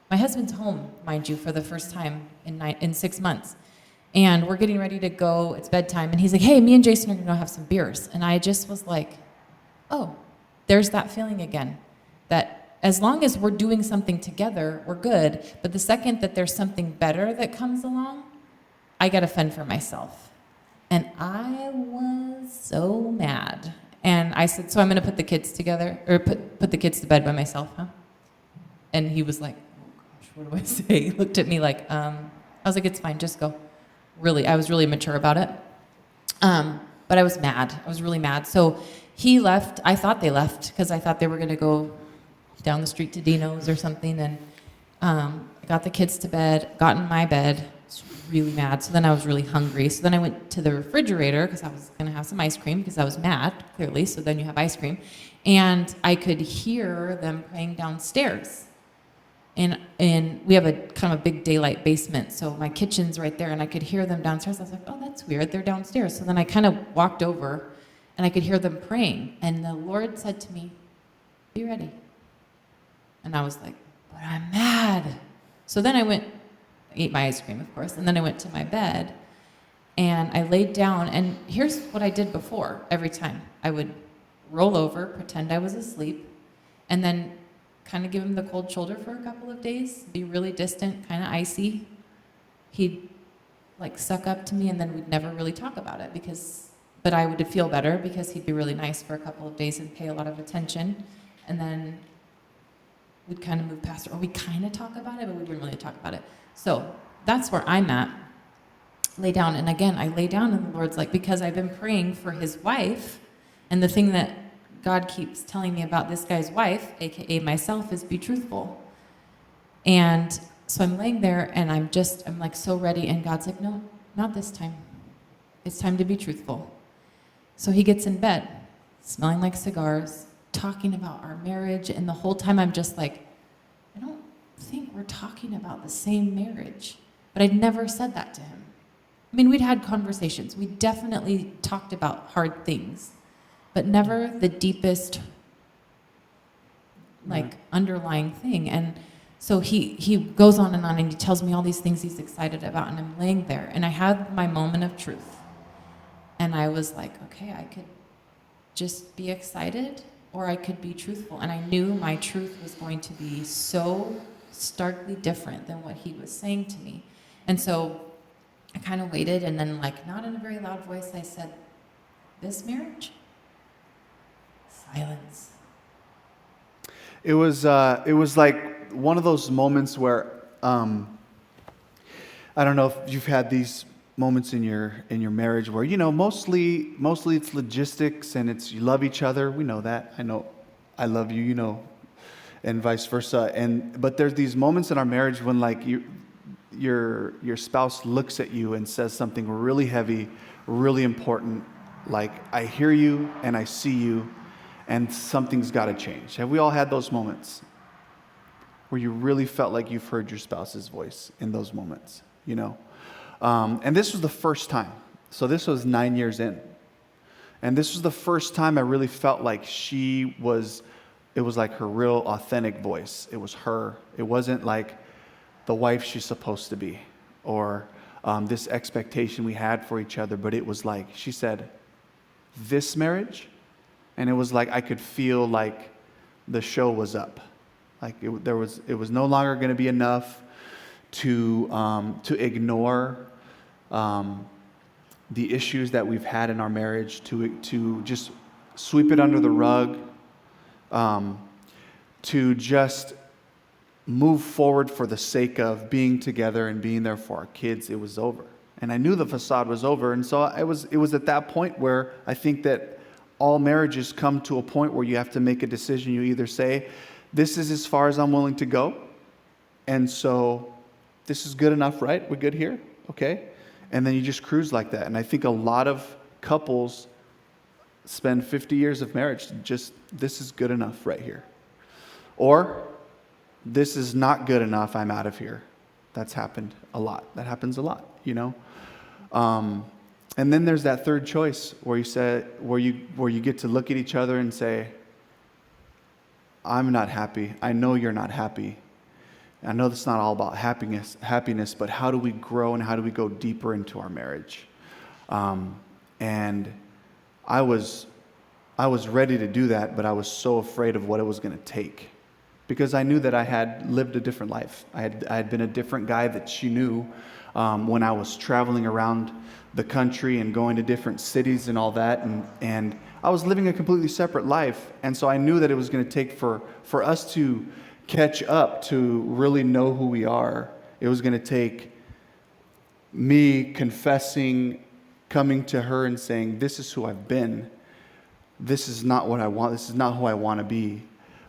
My husband's home, mind you, for the first time in 6 months. And we're getting ready to go. It's bedtime. And he's like, hey, me and Jason are going to go have some beers. And I just was like, oh, there's that feeling again. That as long as we're doing something together, we're good. But the second that there's something better that comes along, I got to fend for myself. And I was so mad. And I said, so I'm going to put the kids together, or put the kids to bed by myself, huh? And he was like, oh gosh, what do I say? He looked at me like, I was like, it's fine, just go. Really, I was really mature about it. But I was mad. I was really mad. So he left. I thought they left because I thought they were going to go down the street to Dino's or something. And I got the kids to bed, got in my bed. I was really mad. So then I was really hungry. So then I went to the refrigerator because I was going to have some ice cream because I was mad, clearly. So then you have ice cream. And I could hear them praying downstairs. and we have a kind of a big daylight basement, so my kitchen's right there, and I could hear them downstairs. I was like, oh, that's weird, they're downstairs. So then I kind of walked over, and I could hear them praying, and the Lord said to me, be ready. And I was like, but I'm mad. So then I went, ate my ice cream, of course, and then I went to my bed, and I laid down, and here's what I did before every time. I would roll over, pretend I was asleep, and then kind of give him the cold shoulder for a couple of days, be really distant, kind of icy. He'd like suck up to me, and then we'd never really talk about it but I would feel better because he'd be really nice for a couple of days and pay a lot of attention. And then we'd kind of move past it, or we kind of talk about it, but we wouldn't really talk about it. So that's where I'm at. Lay down, and again, I lay down, and the Lord's like, because I've been praying for his wife, and the thing that God keeps telling me about this guy's wife, aka myself, is be truthful. And so I'm laying there, and I'm like so ready, and God's like, no, not this time. It's time to be truthful. So he gets in bed, smelling like cigars, talking about our marriage, and the whole time I'm just like, I don't think we're talking about the same marriage. But I'd never said that to him. I mean, we'd had conversations. We definitely talked about hard things, but never the deepest, like, underlying thing. And so he goes on, and he tells me all these things he's excited about, and I'm laying there, and I had my moment of truth. And I was like, okay, I could just be excited, or I could be truthful. And I knew my truth was going to be so starkly different than what he was saying to me. And so I kind of waited, and then, like, not in a very loud voice, I said, this marriage? Silence. It was like one of those moments where I don't know if you've had these moments in your marriage where, you know, mostly it's logistics and it's you love each other. We know that. I know I love you, you know, and vice versa. But there's these moments in our marriage when, like, your spouse looks at you and says something really heavy, really important, like, I hear you and I see you and something's got to change. Have we all had those moments where you really felt like you've heard your spouse's voice in those moments, you know? And this was the first time. So this was 9 years in. And this was the first time I really felt like it was like her real authentic voice. It was her. It wasn't like the wife she's supposed to be, or this expectation we had for each other, but it was like, she said, this marriage, and it was like I could feel like the show was up. Like it was no longer going to be enough to ignore the issues that we've had in our marriage, to just sweep it under the rug, to just move forward for the sake of being together and being there for our kids. It was over. And I knew the facade was over. And so it was at that point where I think that all marriages come to a point where you have to make a decision. You either say, this is as far as I'm willing to go. And so this is good enough, right? We're good here? Okay. And then you just cruise like that. And I think a lot of couples spend 50 years of marriage just, this is good enough right here. Or, this is not good enough, I'm out of here. That's happened a lot. That happens a lot, you know? And then there's that third choice where you get to look at each other and say, I'm not happy. I know you're not happy. I know that's not all about happiness, but how do we grow and how do we go deeper into our marriage? And I was ready to do that, but I was so afraid of what it was going to take, because I knew that I had lived a different life. I had been a different guy that she knew when I was traveling around the country and going to different cities and all that, and I was living a completely separate life. And so I knew that it was going to take for us to catch up, to really know who we are. It was going to take me confessing, coming to her and saying, this is who I've been. This is not what I want. This is not who I want to be.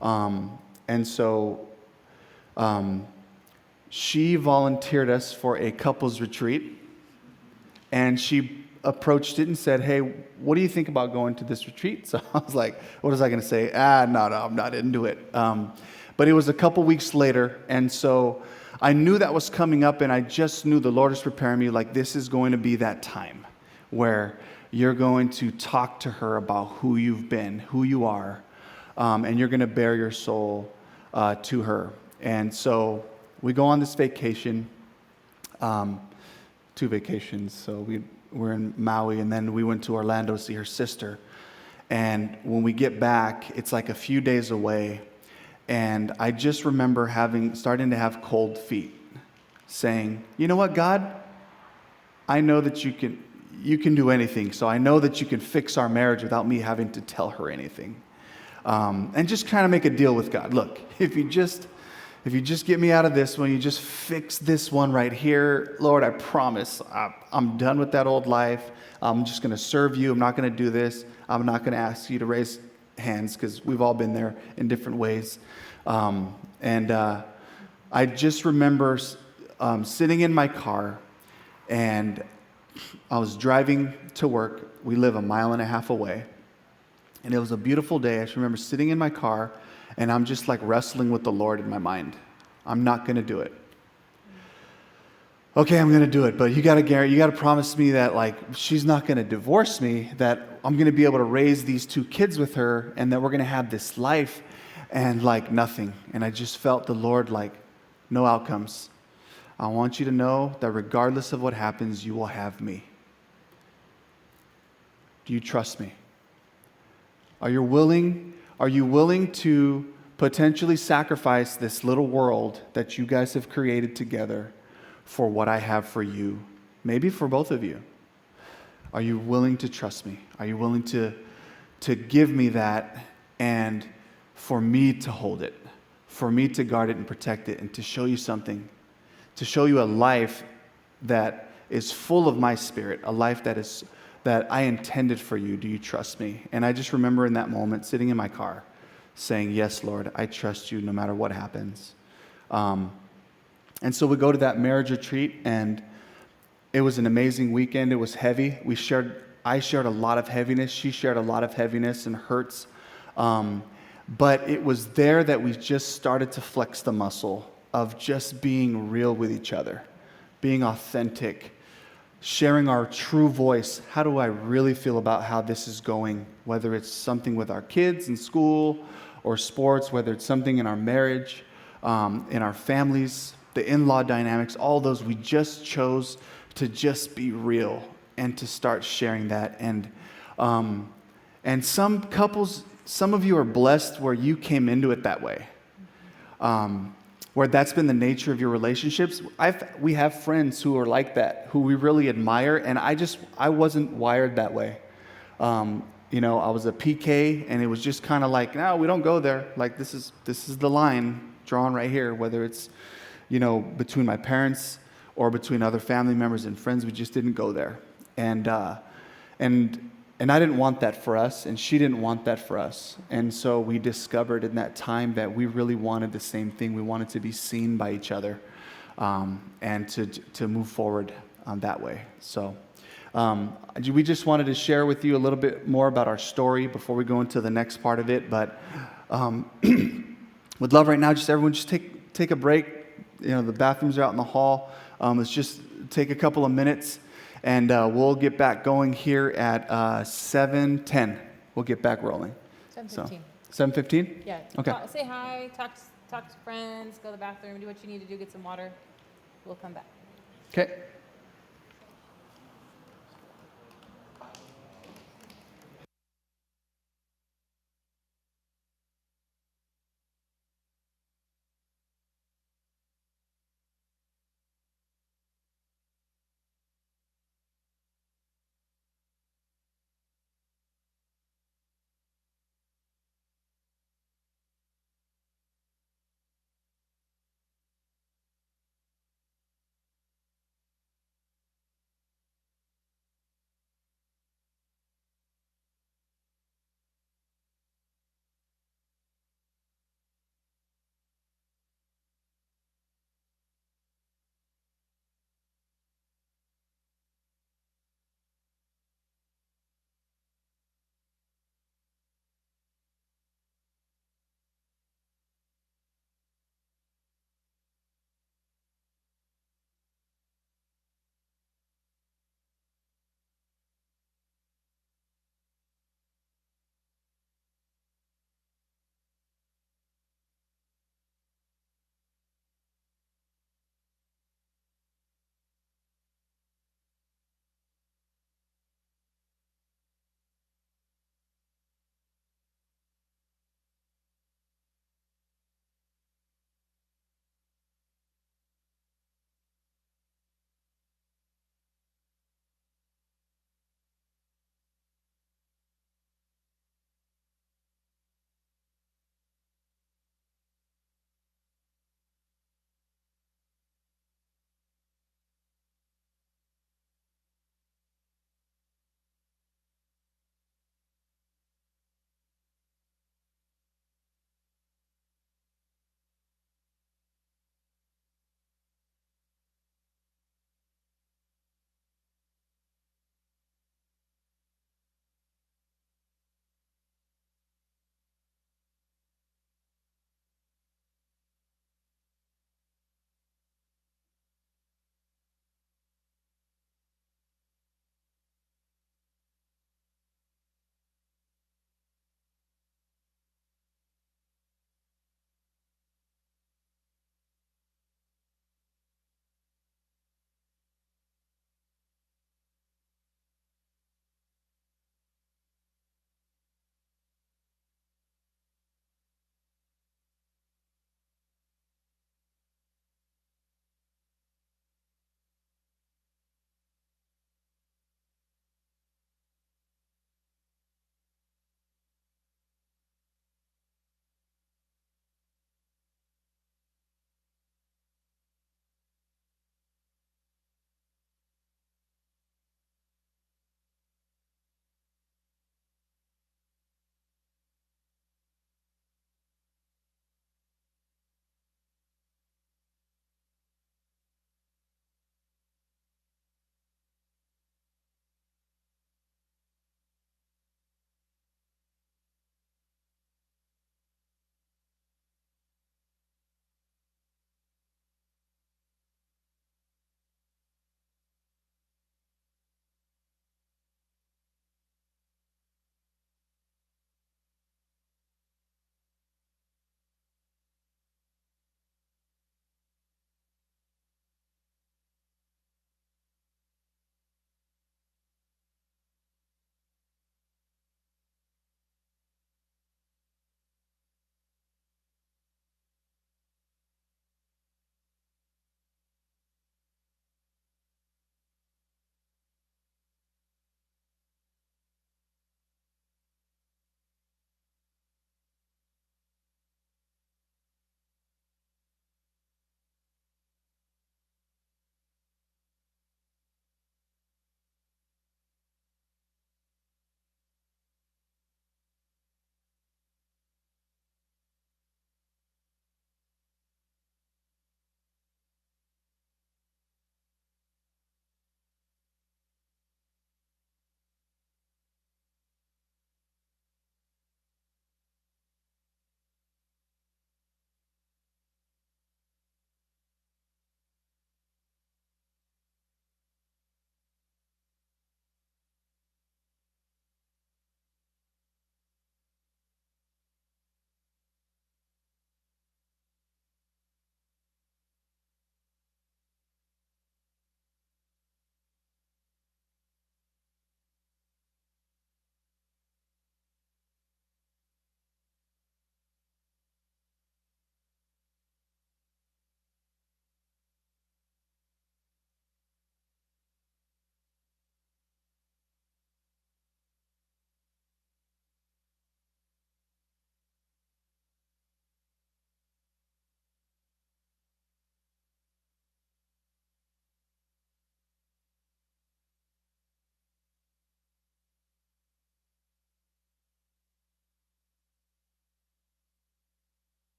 And so she volunteered us for a couples retreat. And she approached it and said, hey, what do you think about going to this retreat? So I was like, what was I going to say? No, I'm not into it. But it was a couple weeks later, and so I knew that was coming up, and I just knew the Lord was preparing me, like this is going to be that time where you're going to talk to her about who you've been, who you are, and you're going to bare your soul to her. And so we go on this vacation, 2 vacations. So we're in Maui, and then we went to Orlando to see her sister. And when we get back, it's like a few days away. And I just remember starting to have cold feet, saying, you know what, God, I know that you can do anything. So I know that you can fix our marriage without me having to tell her anything. And just kind of make a deal with God. Look, if you just get me out of this one, you just fix this one right here, Lord, I promise I'm done with that old life. I'm just going to serve you. I'm not going to do this. I'm not going to ask you to raise hands, because we've all been there in different ways. I just remember sitting in my car, and I was driving to work. We live 1.5 miles away. And it was a beautiful day. I just remember sitting in my car, and I'm just like wrestling with the Lord in my mind. I'm not going to do it. Okay, I'm going to do it, but you got to promise me that like she's not going to divorce me, that I'm going to be able to raise these 2 kids with her, and that we're going to have this life, and like nothing. And I just felt the Lord like, no outcomes. I want you to know that regardless of what happens, you will have me. Do you trust me? Are you willing to potentially sacrifice this little world that you guys have created together for what I have for you? Maybe for both of you. Are you willing to trust me? Are you willing to give me that, and for me to hold it, for me to guard it and protect it, and to show you something, to show you a life that is full of my Spirit, a life that I intended for you? Do you trust me? And I just remember in that moment sitting in my car saying, yes, Lord, I trust you no matter what happens. And so we go to that marriage retreat, and it was an amazing weekend. It was heavy. I shared a lot of heaviness. She shared a lot of heaviness and hurts. But it was there that we just started to flex the muscle of just being real with each other, being authentic, sharing our true voice. How do I really feel about how this is going? Whether it's something with our kids in school or sports, whether it's something in our marriage, in our families, the in-law dynamics, all those, we just chose to just be real and to start sharing that. And some couples, some of you are blessed where you came into it that way, where that's been the nature of your relationships. We have friends who are like that, who we really admire, and I wasn't wired that way. I was a PK, and it was just kind of like, no, we don't go there. Like this is the line drawn right here, whether it's between my parents or between other family members and friends. We just didn't go there. And I didn't want that for us, and she didn't want that for us. And so we discovered in that time that we really wanted the same thing. We wanted to be seen by each other, and to move forward that way. So we just wanted to share with you a little bit more about our story before we go into the next part of it. But would love right now, just everyone just take a break. The bathrooms are out in the hall. Let's just take a couple of minutes, and we'll get back going here at 7:10. We'll get back rolling. 7:15. 7:15? Yeah. Okay. Say hi, talk to friends, go to the bathroom, do what you need to do, get some water. We'll come back. Okay.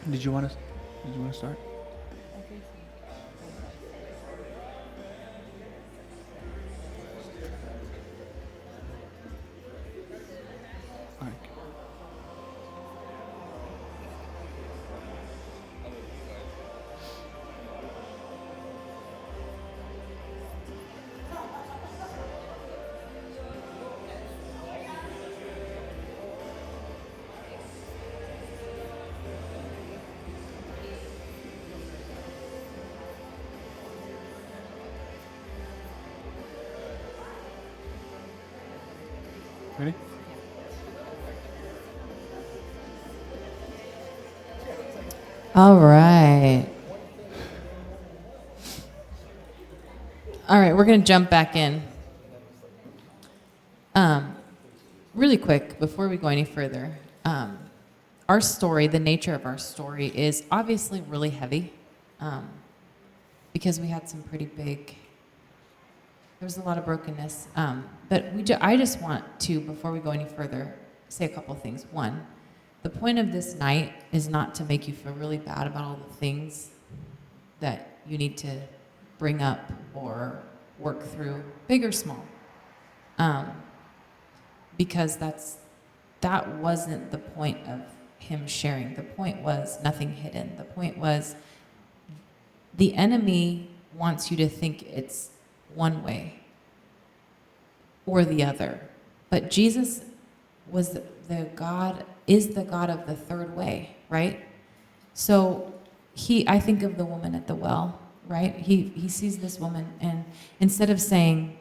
Did you want to start? All right. Ready? All right. All right, we're going to jump back in. Really quick, before we go any further, our story, the nature of our story, is obviously really heavy because we had some pretty big, there was a lot of brokenness. But I just want to, before we go any further, say a couple of things. One, the point of this night is not to make you feel really bad about all the things that you need to bring up or work through, big or small. Because that wasn't the point of him sharing. The point was nothing hidden. The point was the enemy wants you to think it's one way or the other. But Jesus was is the God of the third way, right? So I think of the woman at the well, right? He sees this woman, and instead of saying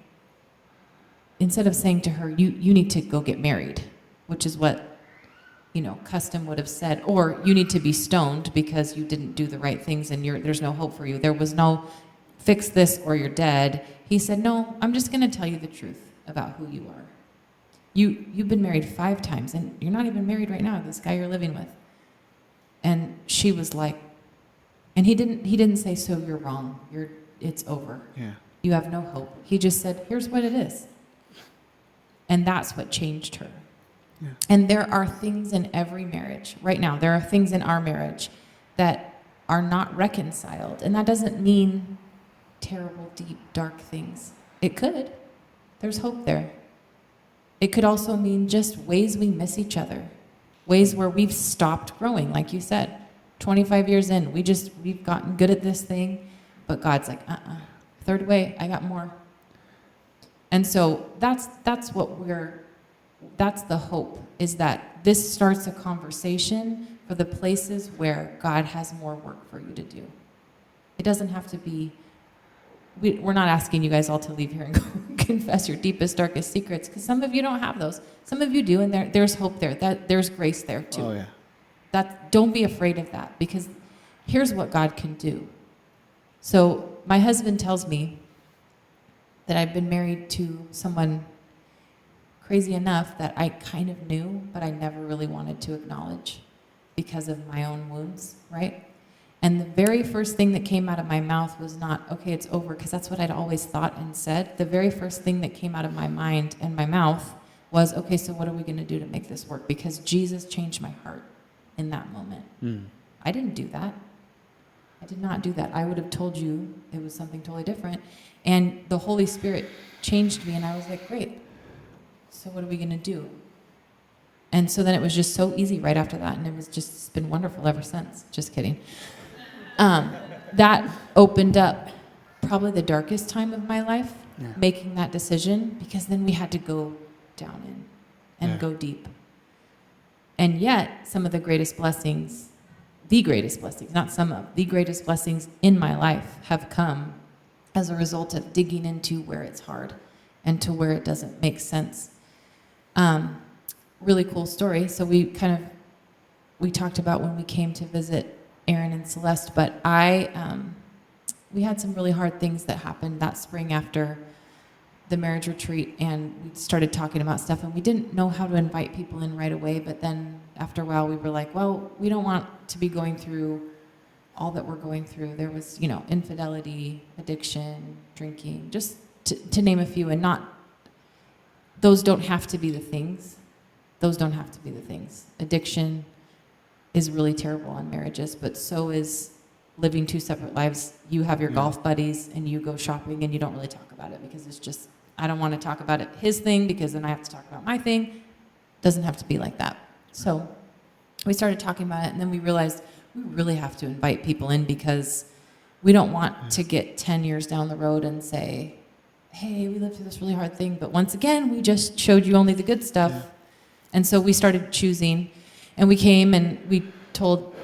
to her, you need to go get married, which is what, custom would have said, or you need to be stoned because you didn't do the right things and there's no hope for you. There was no fix this or you're dead. He said, no, I'm just going to tell you the truth about who you are. You've been married 5 times, and you're not even married right now, this guy you're living with. And she was like, and he didn't say, so you're wrong. It's over. Yeah. You have no hope. He just said, here's what it is. And that's what changed her. Yeah. And there are things in every marriage right now. There are things in our marriage that are not reconciled. And that doesn't mean terrible, deep, dark things. It could. There's hope there. It could also mean just ways we miss each other, ways where we've stopped growing, like you said. 25 years in, we've gotten good at this thing, but God's like, third way, I got more. And so that's the hope, is that this starts a conversation for the places where God has more work for you to do. It doesn't have to be, we're not asking you guys all to leave here and go confess your deepest, darkest secrets, because some of you don't have those. Some of you do, and there's hope there. There's grace there too. Oh, yeah. Don't be afraid of that, because here's what God can do. So my husband tells me that I've been married to someone crazy enough that I kind of knew, but I never really wanted to acknowledge because of my own wounds, right? And the very first thing that came out of my mouth was not, okay, it's over, because that's what I'd always thought and said. The very first thing that came out of my mind and my mouth was, okay, so what are we going to do to make this work? Because Jesus changed my heart in that moment. I didn't do that. I did not do that. I would have told you it was something totally different. And the Holy Spirit changed me, and I was like, great. So what are we going to do? And so then it was just so easy right after that, and it's been wonderful ever since. Just kidding. That opened up probably the darkest time of my life, making that decision, because then we had to go down in and go deep. And yet, some of the greatest blessings, not some of, the greatest blessings in my life have come as a result of digging into where it's hard and to where it doesn't make sense. Really cool story. So we talked about when we came to visit Aaron and Celeste, but we had some really hard things that happened that spring after the marriage retreat, and we started talking about stuff, and we didn't know how to invite people in right away, but then after a while we were like, well, we don't want to be going through all that we're going through. There was, infidelity, addiction, drinking, just to name a few, and those don't have to be the things. Those don't have to be the things. Addiction is really terrible on marriages, but so is living two separate lives. You have your golf buddies and you go shopping and you don't really talk about it because it's just, I don't want to talk about it, his thing, because then I have to talk about my thing. Doesn't have to be like that. So we started talking about it, and then we realized we really have to invite people in because we don't want to get 10 years down the road and say, hey, we lived through this really hard thing, but once again, we just showed you only the good stuff. And so we started choosing, and we came and we told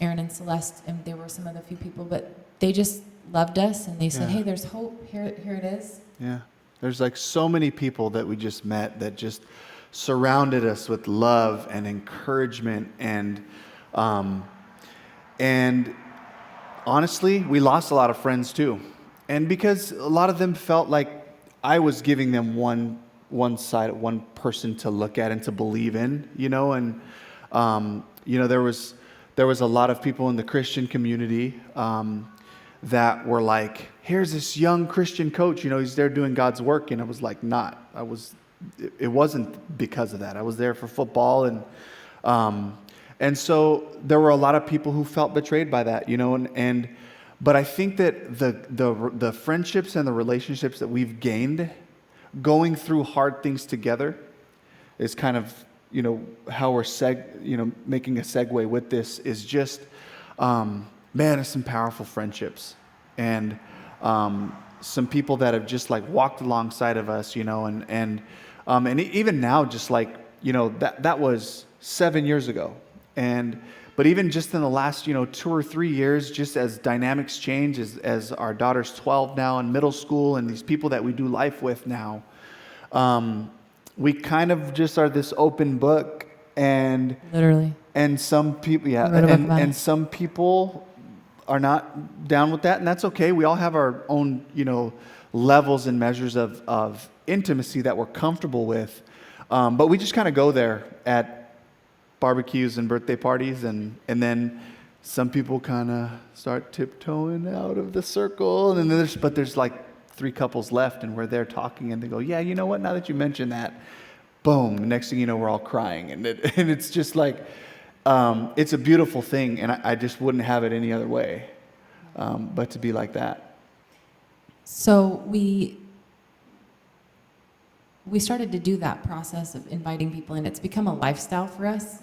Aaron and Celeste, and there were some other few people, but they just loved us, and they said, Yeah. hey, there's hope. Here it is. Yeah. There's like so many people that we just met that just surrounded us with love and encouragement, and honestly, we lost a lot of friends too. And because a lot of them felt like I was giving them one side, one person to look at and to believe in, and there was a lot of people in the Christian community that were like, here's this young Christian coach, he's there doing God's work. And I was like, it wasn't because of that. I was there for football. And so there were a lot of people who felt betrayed by that, but I think that the friendships and the relationships that we've gained going through hard things together is kind of, how we're making a segue with this is just, it's some powerful friendships, and some people that have just like walked alongside of us, and even now, just like, that was 7 years ago. But even just in the last, 2 or 3 years, just as dynamics change, as our daughter's 12 now in middle school, and these people that we do life with now, we kind of just are this open book, and Literally. and some people, I wrote about that. and some people are not down with that, and that's okay. We all have our own, levels and measures of intimacy that we're comfortable with, but we just kind of go there at barbecues and birthday parties, and then some people kind of start tiptoeing out of the circle, and then there's like 3 couples left, and we're there talking, and they go, yeah, you know what, now that you mention that, boom, the next thing you know, we're all crying, and it's just like, it's a beautiful thing, and I just wouldn't have it any other way, but to be like that. So we started to do that process of inviting people in. It's become a lifestyle for us.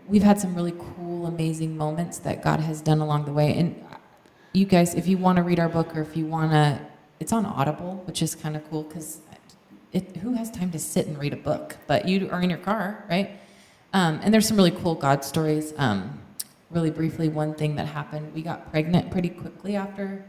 We've had some really cool, amazing moments that God has done along the way. And you guys, if you want to read our book, or if you want to, it's on Audible, which is kind of cool because who has time to sit and read a book? But you are in your car, right? And there's some really cool God stories. Really briefly, one thing that happened, we got pregnant pretty quickly after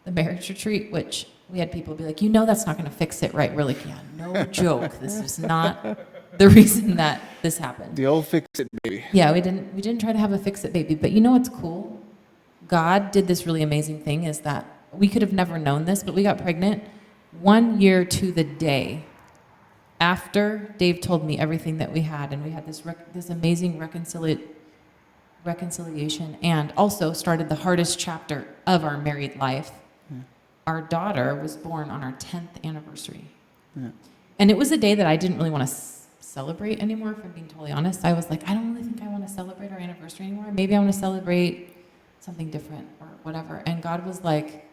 the marriage retreat, which we had people be like, that's not going to fix it, right? We're like, yeah, no joke. This is not the reason that this happened. The old fix-it baby. Yeah, we didn't try to have a fix-it baby. But you know what's cool? God did this really amazing thing, is that we could have never known this, but we got pregnant 1 year to the day after Dave told me everything that we had, and we had this amazing reconciliation, and also started the hardest chapter of our married life. Our daughter was born on our 10th anniversary. Yeah. And it was a day that I didn't really want to celebrate anymore, if I'm being totally honest. I was like, I don't really think I want to celebrate our anniversary anymore. Maybe I want to celebrate something different or whatever. And God was like,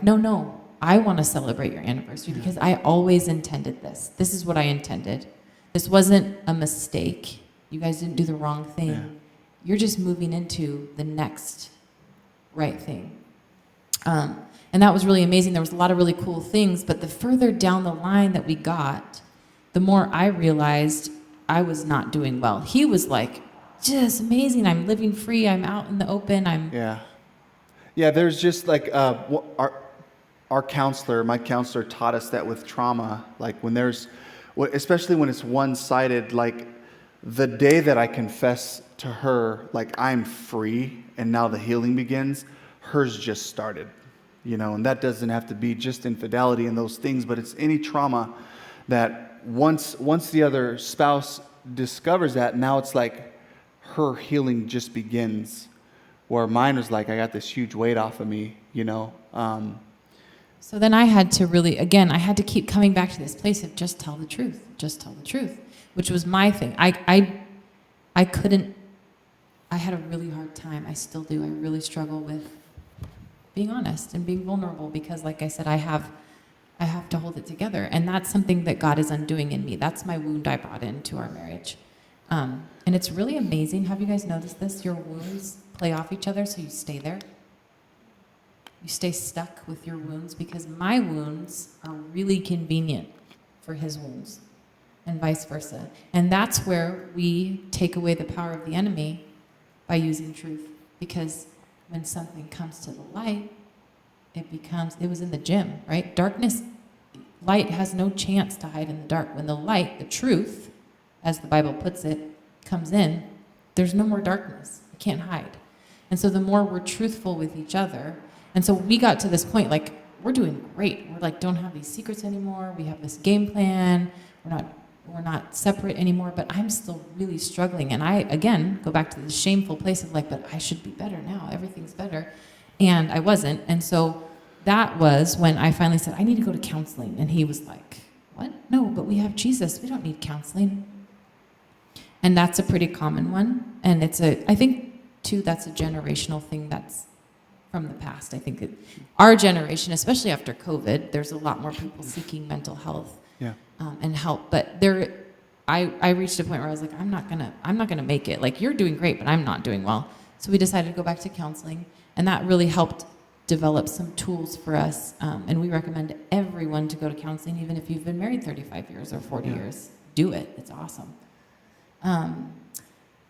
no, I want to celebrate your anniversary because I always intended this. This is what I intended. This wasn't a mistake. You guys didn't do the wrong thing. Yeah. You're just moving into the next right thing. And that was really amazing. There was a lot of really cool things, but the further down the line that we got, the more I realized I was not doing well. He was like, just amazing. I'm living free. I'm out in the open. Yeah, there's just like our counselor, my counselor taught us that with trauma, like especially when it's one-sided, like the day that I confess to her, like I'm free and now the healing begins, hers just started, and that doesn't have to be just infidelity and those things, but it's any trauma that once the other spouse discovers that, now it's like her healing just begins, where mine was like, I got this huge weight off of me, So then I had to really, again, I had to keep coming back to this place of just tell the truth, which was my thing. I couldn't, I had a really hard time. I still do. I really struggle with being honest and being vulnerable because, like I said, I have to hold it together. And that's something that God is undoing in me. That's my wound I brought into our marriage. And it's really amazing. Have you guys noticed this? Your wounds play off each other, so you stay there. You stay stuck with your wounds because my wounds are really convenient for his wounds and vice versa. And that's where we take away the power of the enemy by using truth. Because when something comes to the light, it was in the gym, right? Darkness, light has no chance to hide in the dark. When the light, the truth, as the Bible puts it, comes in, there's no more darkness. It can't hide. And so the more we're truthful with each other, and so we got to this point, like, we're doing great. We're like, don't have these secrets anymore. We have this game plan. We're not separate anymore, but I'm still really struggling. And I, again, go back to the shameful place of like, but I should be better now. Everything's better. And I wasn't. And so that was when I finally said, I need to go to counseling. And he was like, what? No, but we have Jesus. We don't need counseling. And that's a pretty common one. And I think, too, that's a generational thing that's from the past. I think that our generation, especially after COVID, there's a lot more people seeking mental health and help. But I reached a point where I was like, I'm not gonna make it. Like, you're doing great, but I'm not doing well. So we decided to go back to counseling, and that really helped develop some tools for us. And we recommend everyone to go to counseling, even if you've been married 35 years or 40 years. Do it. It's awesome.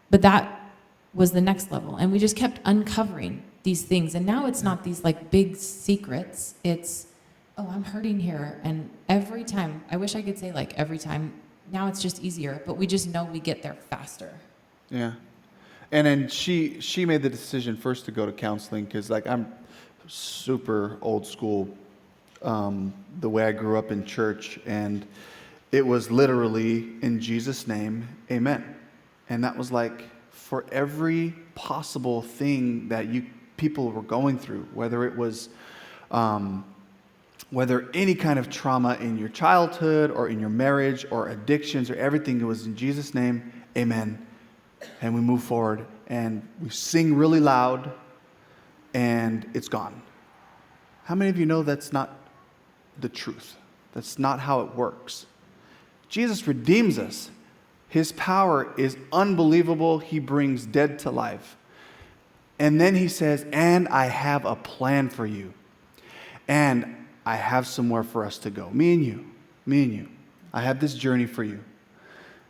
But that was the next level, and we just kept uncovering these things. And now it's not these like big secrets. It's, oh, I'm hurting here. And every time, I wish I could say like every time, now it's just easier, but we just know we get there faster. Yeah. And then she made the decision first to go to counseling because, like, I'm super old school the way I grew up in church. And it was literally, in Jesus' name, amen. And that was like for every possible thing that people were going through, whether it was whether any kind of trauma in your childhood or in your marriage or addictions or everything, it was in Jesus' name, amen. And we move forward and we sing really loud and it's gone. How many of you know that's not the truth? That's not how it works. Jesus redeems us. His power is unbelievable. He brings dead to life. And then he says, and I have a plan for you. And I have somewhere for us to go. Me and you. I have this journey for you.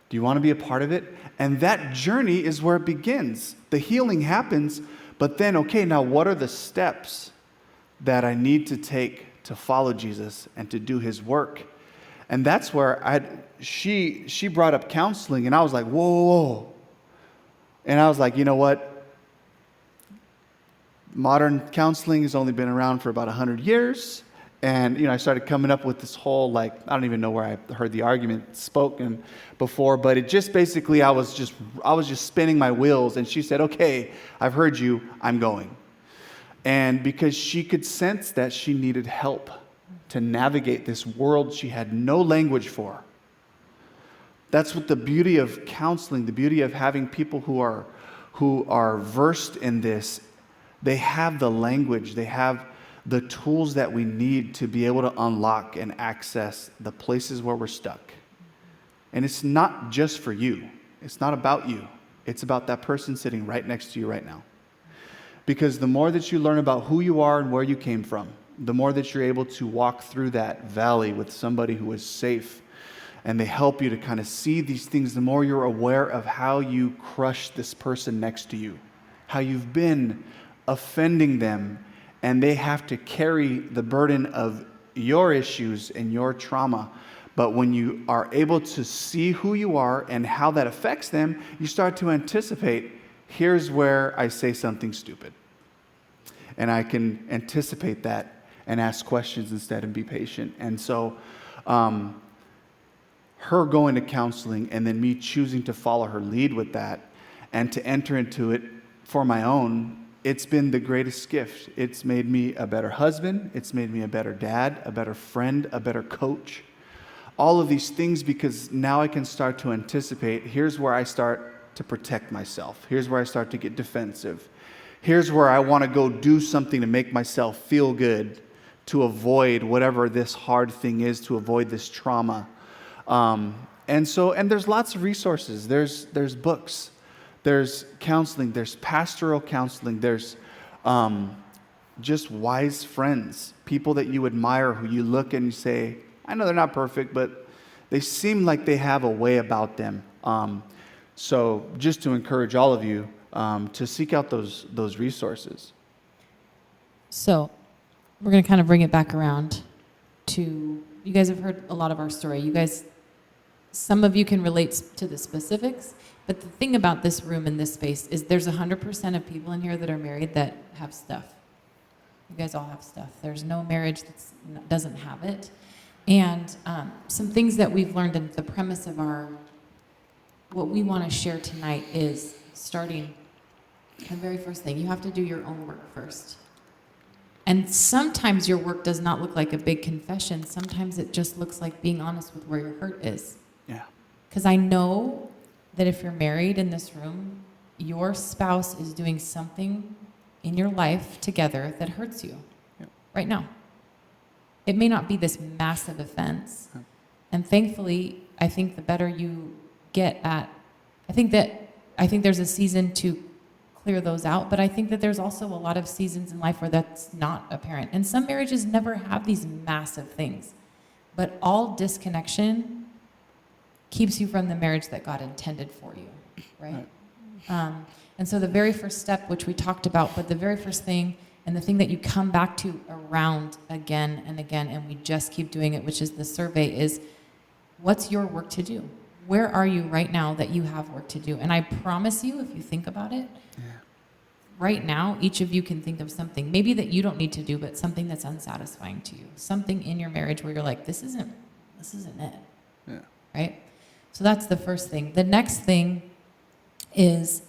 Do you want to be a part of it? And that journey is where it begins. The healing happens, but then, okay, now what are the steps that I need to take to follow Jesus and to do his work? And that's where she brought up counseling, and I was like, whoa. And I was like, you know what? Modern counseling has only been around for about 100 years. And, I started coming up with this whole, like, I don't even know where I heard the argument spoken before, but it just basically, I was just spinning my wheels. And she said, okay, I've heard you, I'm going. And because she could sense that she needed help to navigate this world she had no language for. That's what the beauty of counseling, the beauty of having people who are versed in this. They have the language, they have the tools that we need to be able to unlock and access the places where we're stuck. And it's not just for you. It's not about you. It's about that person sitting right next to you right now. Because the more that you learn about who you are and where you came from, the more that you're able to walk through that valley with somebody who is safe and they help you to kind of see these things, the more you're aware of how you crush this person next to you, how you've been offending them, and they have to carry the burden of your issues and your trauma. But when you are able to see who you are and how that affects them, you start to anticipate, here's where I say something stupid. And I can anticipate that and ask questions instead and be patient. And so her going to counseling and then me choosing to follow her lead with that and to enter into it for my own, it's been the greatest gift. It's made me a better husband. It's made me a better dad, a better friend, a better coach. all of these things because now I can start to anticipate. Here's where I start to protect myself. Here's where I start to get defensive. Here's where I want to go do something to make myself feel good, to avoid whatever this hard thing is, to avoid this trauma. And there's lots of resources. There's books, there's counseling, there's pastoral counseling, there's just wise friends, people that you admire, who you look and you say, I know they're not perfect, but they seem like they have a way about them. So just to encourage all of you to seek out those resources. So we're going to kind of bring it back around to, you guys have heard a lot of our story. You guys, some of you can relate to the specifics, but the thing about this room and this space is there's 100% of people in here that are married that have stuff. You guys all have stuff. There's no marriage that doesn't have it. And some things that we've learned, and the premise of what we want to share tonight is starting the very first thing. You have to do your own work first. And sometimes your work does not look like a big confession. Sometimes it just looks like being honest with where your hurt is. Yeah. Because I know that if you're married in this room, your spouse is doing something in your life together that hurts you right now. It may not be this massive offense. And thankfully, I think the better you get at, I think there's a season to clear those out, but I think that there's also a lot of seasons in life where that's not apparent. And some marriages never have these massive things, but all disconnection keeps you from the marriage that God intended for you, right? And so the very first step, which we talked about, but the very first thing, and the thing that you come back to around again and again, and we just keep doing it, which is the survey, is what's your work to do? Where are you right now that you have work to do? And I promise you, if you think about it, right now, each of you can think of something, maybe that you don't need to do, but something that's unsatisfying to you. Something in your marriage where you're like, this isn't it. Yeah. Right? So that's the first thing. The next thing is,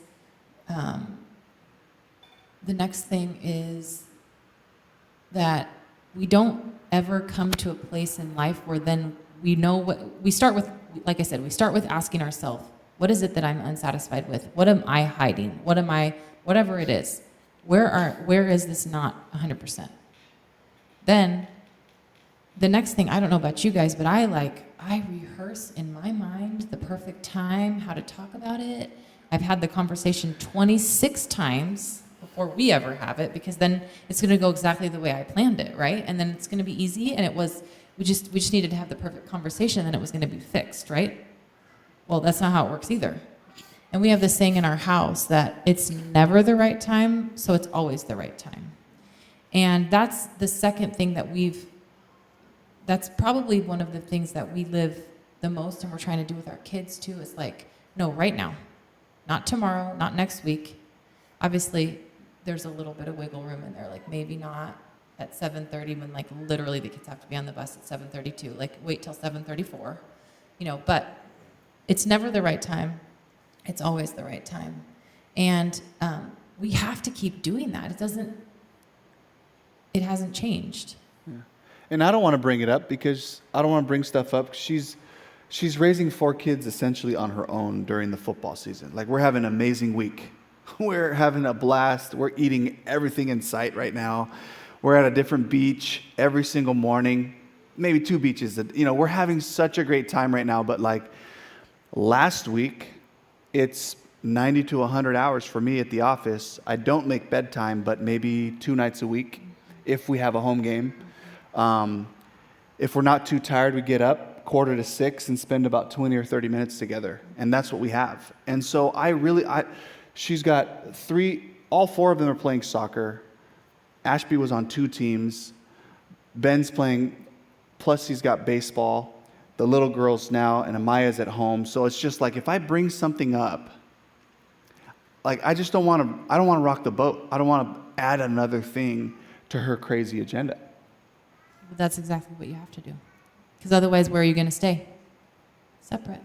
that we don't ever come to a place in life where then we know what, we start with, like I said, we start with asking ourselves, what is it that I'm unsatisfied with? What am I hiding? Whatever it is, where is this not 100%? Then the next thing, I don't know about you guys, but I rehearse in my mind the perfect time, how to talk about it. I've had the conversation 26 times before we ever have it, because then it's going to go exactly the way I planned it, right? And then it's going to be easy, and we just needed to have the perfect conversation, and then it was going to be fixed, right? Well, that's not how it works either. And we have this saying in our house that it's never the right time, so it's always the right time. And that's the second thing that's probably one of the things that we live the most, and we're trying to do with our kids too, is like, no, right now, not tomorrow, not next week. Obviously, there's a little bit of wiggle room in there, like maybe not at 7:30 when like literally the kids have to be on the bus at 7:32, like wait till 7:34, but it's never the right time. It's always the right time. And we have to keep doing that. It hasn't changed. Yeah. And I don't want to bring it up because I don't want to bring stuff up. She's raising 4 kids essentially on her own during the football season. Like, we're having an amazing week. We're having a blast. We're eating everything in sight right now. We're at a different beach every single morning, maybe 2 beaches. We're having such a great time right now. But like last week, it's 90 to 100 hours for me at the office. I don't make bedtime, but maybe 2 nights a week if we have a home game. If we're not too tired, we get up 5:45 and spend about 20 or 30 minutes together. And that's what we have. And so she's got 3, all 4 of them are playing soccer. Ashby was on 2 teams. Ben's playing, plus he's got baseball. The little girls now, and Amaya's at home. So it's just like, if I bring something up, like I don't want to rock the boat. I don't want to add another thing to her crazy agenda. But that's exactly what you have to do. Because otherwise, where are you going to stay? Separate.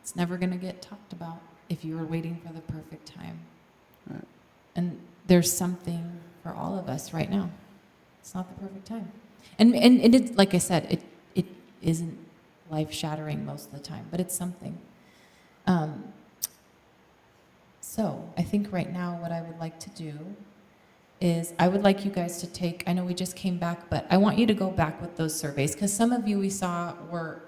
It's never going to get talked about if you were waiting for the perfect time. Right. And there's something for all of us right now. It's not the perfect time. And it's, like I said, isn't life shattering most of the time, but it's something. Um, so I think right now what I would like to do is I would like you guys to take, I know we just came back, but I want you to go back with those surveys because some of you we saw were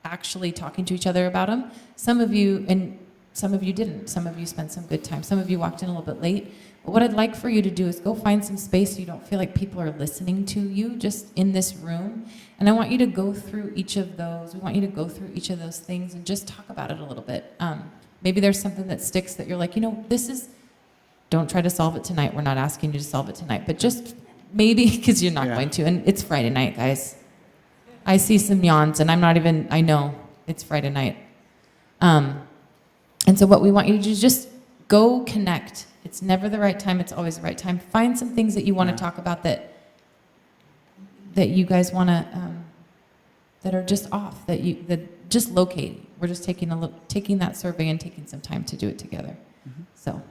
actually talking to each other about them. Some of you, and some of you didn't. Some of you spent some good time. Some of you walked in a little bit late. But what I'd like for you to do is go find some space so you don't feel like people are listening to you just in this room. And I want you to go through each of those. We want you to go through each of those things and just talk about it a little bit. Maybe there's something that sticks that you're like, this is, don't try to solve it tonight. We're not asking you to solve it tonight. But just maybe, because you're not Yeah. going to. And it's Friday night, guys. I see some yawns, and I know it's Friday night. And so what we want you to do is just go connect. It's never the right time. It's always the right time. Find some things that you want to Yeah. talk about that you guys want to, that are just off, that just locate. We're just taking that survey and taking some time to do it together. So.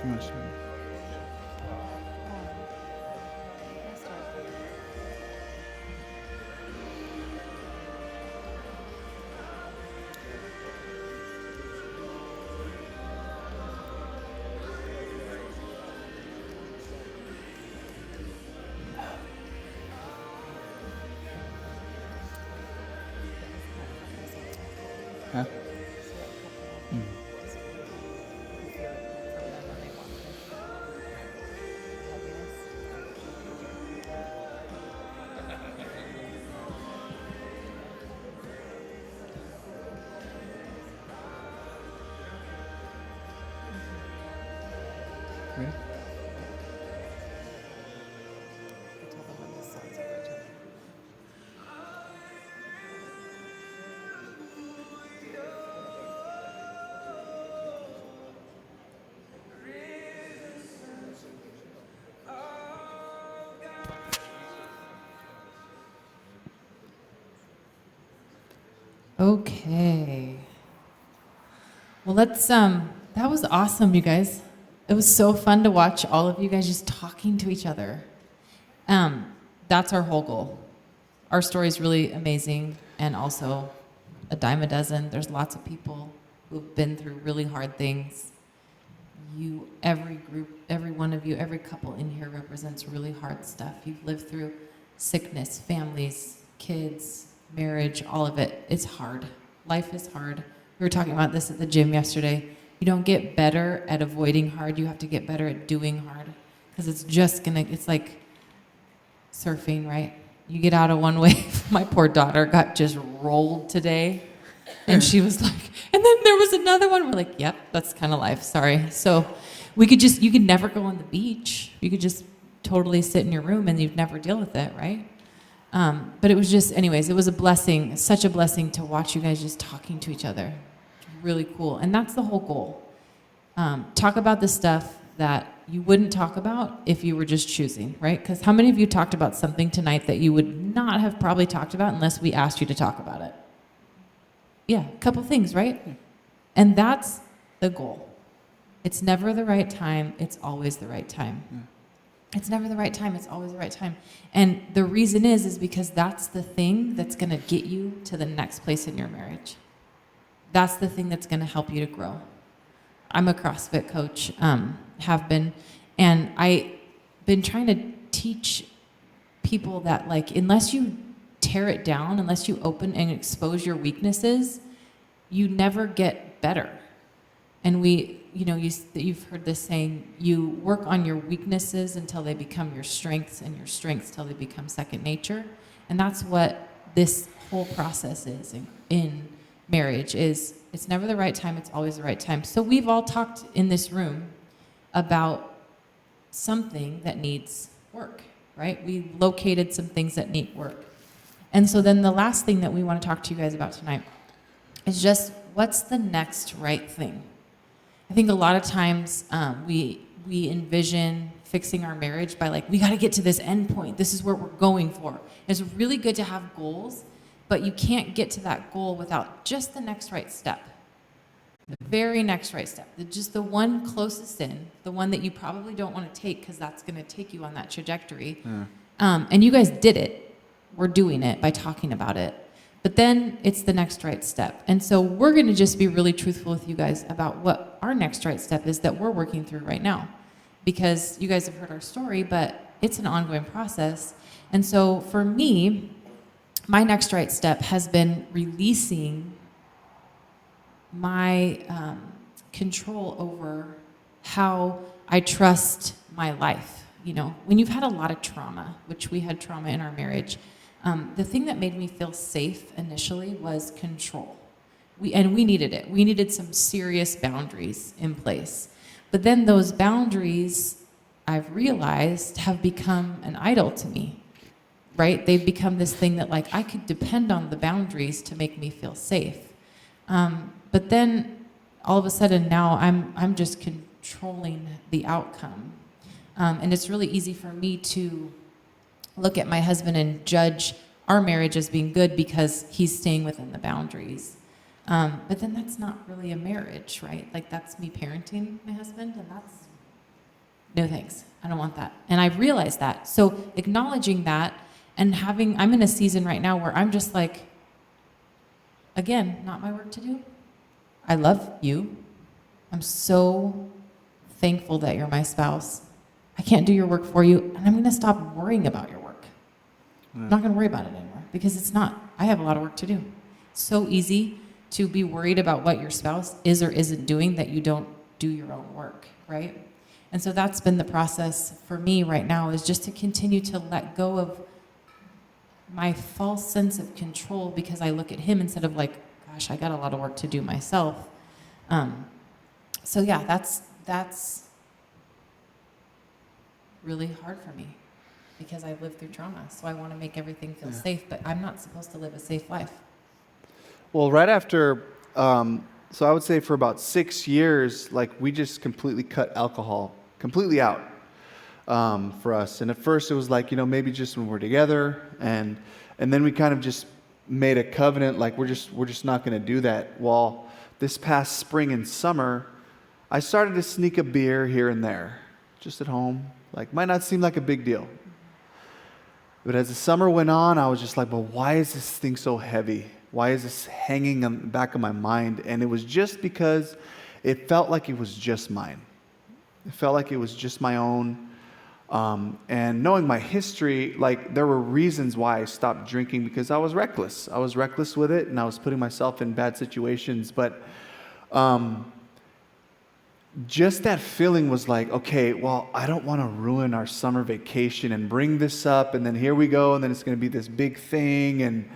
You wanna start? Huh? Ready? Okay. Well, that was awesome, you guys. It was so fun to watch all of you guys just talking to each other. That's our whole goal. Our story is really amazing and also a dime a dozen. There's lots of people who've been through really hard things. Every group, every one of you, every couple in here represents really hard stuff. You've lived through sickness, families, kids, marriage, all of it. It's hard. Life is hard. We were talking about this at the gym yesterday. You don't get better at avoiding hard. You have to get better at doing hard. Because it's like surfing, right? You get out of one wave. My poor daughter got just rolled today. And she was like, and then there was another one. We're like, yep, that's kind of life. Sorry. So you could never go on the beach. You could just totally sit in your room and you'd never deal with it, right? But it was just, anyways, it was a blessing, such a blessing to watch you guys just talking to each other. Really cool. And that's the whole goal. Talk about the stuff that you wouldn't talk about if you were just choosing, right? Because how many of you talked about something tonight that you would not have probably talked about unless we asked you to talk about it? Yeah, a couple things, right? And that's the goal. It's never the right time. It's always the right time. It's never the right time. It's always the right time. And the reason is because that's the thing that's going to get you to the next place in your marriage. That's the thing that's going to help you to grow. I'm a CrossFit coach, have been, and I've been trying to teach people that, like, unless you tear it down, unless you open and expose your weaknesses, you never get better. And you've heard this saying, you work on your weaknesses until they become your strengths, and your strengths till they become second nature. And that's what this whole process is in marriage. It's never the right time, it's always the right time. So we've all talked in this room about something that needs work, right? We located some things that need work. And so then the last thing that we want to talk to you guys about tonight is just what's the next right thing? I think a lot of times we envision fixing our marriage by, like, we got to get to this end point. This is where we're going for. It's really good to have goals, but you can't get to that goal without just the next right step. The very next right step. Just the one closest in, the one that you probably don't want to take because that's going to take you on that trajectory. And you guys did it. We're doing it by talking about it. But then it's the next right step. And so we're going to just be really truthful with you guys about what our next right step is that we're working through right now. Because you guys have heard our story, but it's an ongoing process. And so for me, my next right step has been releasing my control over how I trust my life. You know, when you've had a lot of trauma, which we had trauma in our marriage, the thing that made me feel safe initially was control. We needed it. We needed some serious boundaries in place. But then those boundaries, I've realized, have become an idol to me, right? They've become this thing that, like, I could depend on the boundaries to make me feel safe. But then all of a sudden now I'm just controlling the outcome. And it's really easy for me to look at my husband and judge our marriage as being good because he's staying within the boundaries. But then that's not really a marriage, right? Like, that's me parenting my husband, and no thanks. I don't want that. And I realized that. So acknowledging that and I'm in a season right now where I'm just like, again, not my work to do. I love you. I'm so thankful that you're my spouse. I can't do your work for you, and I'm going to stop worrying about your work. I'm not going to worry about it anymore because it's not. I have a lot of work to do. It's so easy to be worried about what your spouse is or isn't doing that you don't do your own work, right? And so that's been the process for me right now, is just to continue to let go of my false sense of control because I look at him instead of like, gosh, I got a lot of work to do myself. So yeah, that's really hard for me because I've lived through trauma. So I want to make everything feel safe, but I'm not supposed to live a safe life. Well, right after, so I would say for about 6 years, like we just completely cut alcohol completely out for us. And at first it was like, maybe just when we're together, and then we kind of just made a covenant, like we're just not going to do that. Well, this past spring and summer, I started to sneak a beer here and there, just at home. Like, might not seem like a big deal. But as the summer went on, I was just like, well, why is this thing so heavy? Why is this hanging on the back of my mind? And it was just because it felt like it was just mine. It felt like it was just my own. And knowing my history, like there were reasons why I stopped drinking because I was reckless. I was reckless with it, and I was putting myself in bad situations. But just that feeling was like, okay, well, I don't want to ruin our summer vacation and bring this up, and then here we go, and then it's going to be this big thing, and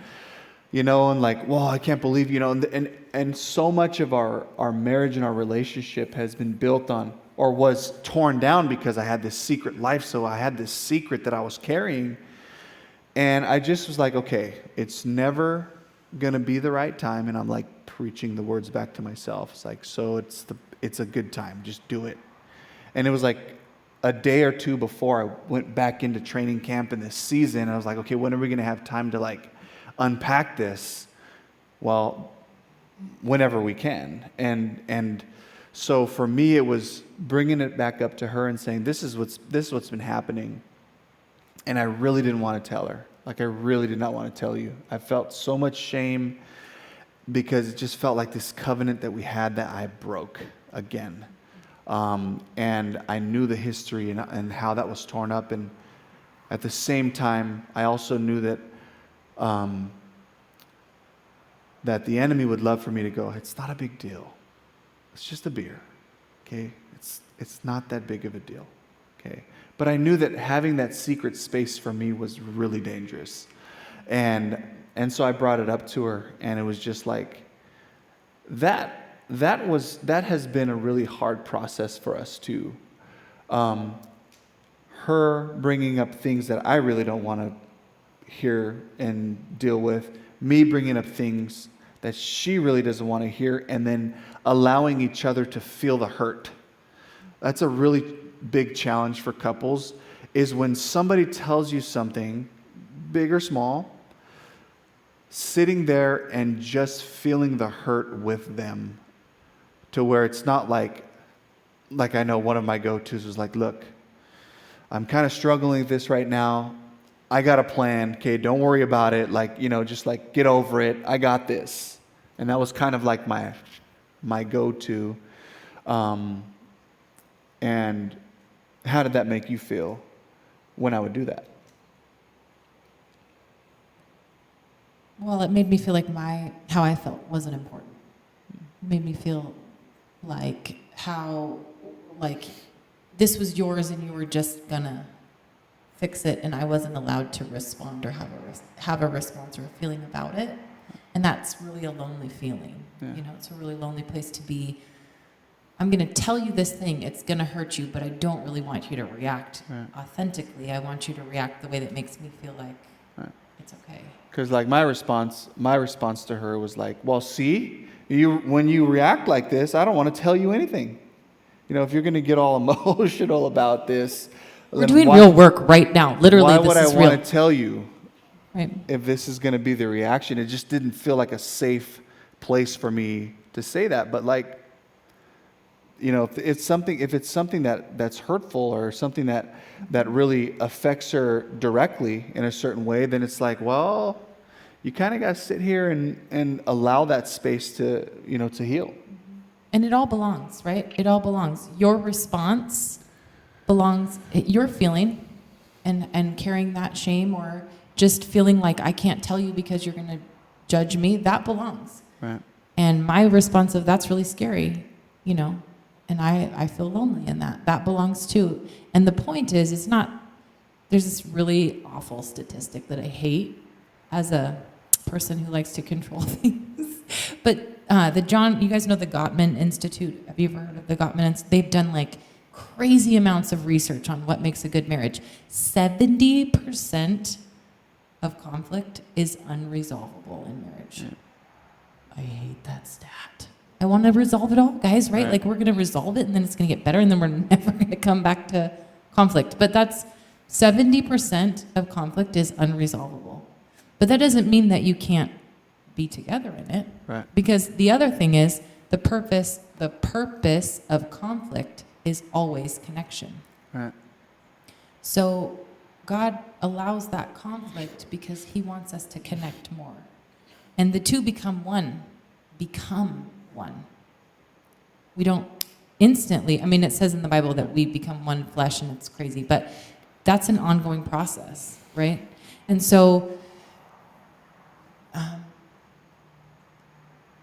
and like, well, I can't believe, and so much of our marriage and our relationship has been built on, or was torn down because I had this secret life. So I had this secret that I was carrying, and I just was like, okay, it's never going to be the right time. And I'm like preaching the words back to myself. It's like, so it's a good time. Just do it. And it was like a day or two before I went back into training camp in this season. I was like, okay, when are we going to have time to like unpack this? Well, whenever we can. And so for me, it was bringing it back up to her and saying, this is what's been happening. And I really didn't want to tell her. Like, I really did not want to tell you. I felt so much shame because it just felt like this covenant that we had that I broke again. And I knew the history and how that was torn up. And at the same time, I also knew that that the enemy would love for me to go, it's not a big deal. It's just a beer, okay? It's not that big of a deal, okay? But I knew that having that secret space for me was really dangerous. And so I brought it up to her, and it was just like, that has been a really hard process for us too. Her bringing up things that I really don't want to hear and deal with, me bringing up things that she really doesn't want to hear, and then allowing each other to feel the hurt. That's a really big challenge for couples, is when somebody tells you something, big or small, sitting there and just feeling the hurt with them, to where it's not like I know one of my go-tos was like, look, I'm kind of struggling with this right now. I got a plan. Okay, don't worry about it. Like, just like get over it. I got this. And that was kind of like my go-to. And how did that make you feel when I would do that? Well, it made me feel like how I felt wasn't important. It made me feel like this was yours and you were just gonna fix it, and I wasn't allowed to respond or have a response or a feeling about it. And that's really a lonely feeling. Yeah. It's a really lonely place to be. I'm going to tell you this thing, it's going to hurt you, but I don't really want you to react authentically. I want you to react the way that makes me feel like it's okay. Because like my response to her was like, well, see, when you react like this, I don't want to tell you anything. If you're going to get all emotional about this, we're doing real work right now. Literally, this is real. Why would I want to tell you if this is going to be the reaction? It just didn't feel like a safe place for me to say that. But like, you know, if it's something that's hurtful or something that really affects her directly in a certain way, then it's like, well, you kind of got to sit here and allow that space to, you know, to heal. And it all belongs, right? It all belongs. Your response belongs, your feeling and carrying that shame or just feeling like I can't tell you because you're going to judge me, that belongs. Right. And my response of that's really scary, you know, and I feel lonely in that. That belongs too. And the point is, it's not, there's this really awful statistic that I hate as a person who likes to control things. But you guys know the Gottman Institute. Have you ever heard of the Gottman Institute? They've done like crazy amounts of research on what makes a good marriage. 70% of conflict is unresolvable in marriage. I hate that stat. I want to resolve it all, guys, right? Like we're going to resolve it and then it's going to get better and then we're never going to come back to conflict. But that's 70% of conflict is unresolvable. But that doesn't mean that you can't be together in it. Right. Because the other thing is the purpose of conflict is always connection. Right. So God allows that conflict because he wants us to connect more. And the two become one. We don't instantly, I mean, it says in the Bible that we become one flesh and it's crazy, but that's an ongoing process, right? And so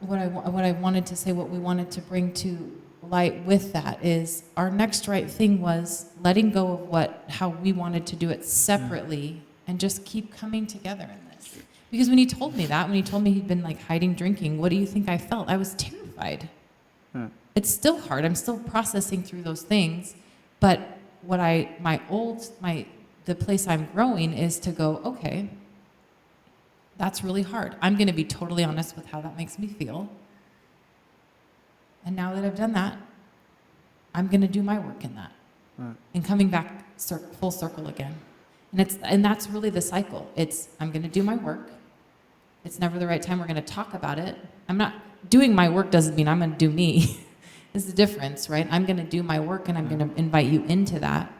what I wanted to say, what we wanted to bring to light with that is our next right thing was letting go of how we wanted to do it separately and just keep coming together in this. Because when he told me that, when he told me he'd been like hiding drinking, what do you think I felt? I was terrified. It's still hard. I'm still processing through those things. But the place I'm growing is to go, okay, that's really hard. I'm going to be totally honest with how that makes me feel. And now that I've done that, I'm going to do my work in that. And coming back full circle again. And that's really the cycle. I'm going to do my work. It's never the right time. We're going to talk about it. I'm not doing my work doesn't mean I'm going to do me. It's the difference, right? I'm going to do my work and I'm going to invite you into that.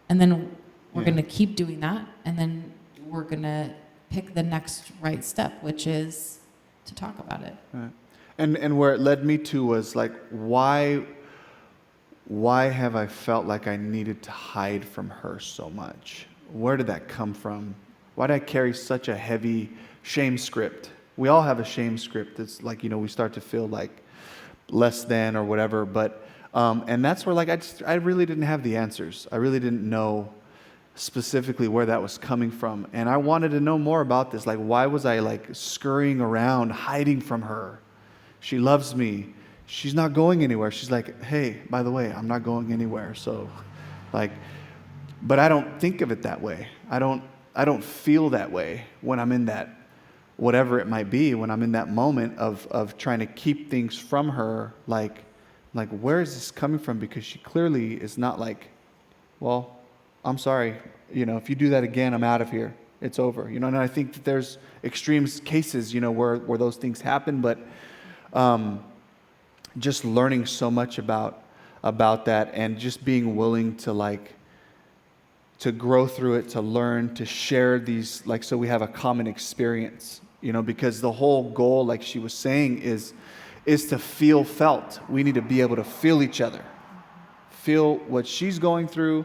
And then we're going to keep doing that. And then we're going to pick the next right step, which is to talk about it. Right. And where it led me to was like, why have I felt like I needed to hide from her so much? Where did that come from? Why did I carry such a heavy shame script? We all have a shame script. It's like, you know, we start to feel like less than or whatever. But, and that's where like, I really didn't have the answers. I really didn't know specifically where that was coming from. And I wanted to know more about this. Like, why was I like scurrying around, hiding from her? She loves me. She's not going anywhere. She's like, hey, by the way, I'm not going anywhere. So like, but I don't think of it that way. I don't feel that way when I'm in that, whatever it might be, when I'm in that moment of trying to keep things from her, like where is this coming from? Because she clearly is not like, well, I'm sorry, you know, if you do that again, I'm out of here. It's over, you know. And I think that there's extreme cases, you know, where those things happen, but just learning so much about that and just being willing to grow through it, to learn, to share these, like, so we have a common experience, you know, because the whole goal, like she was saying, is to feel felt. We need to be able to feel each other, feel what she's going through,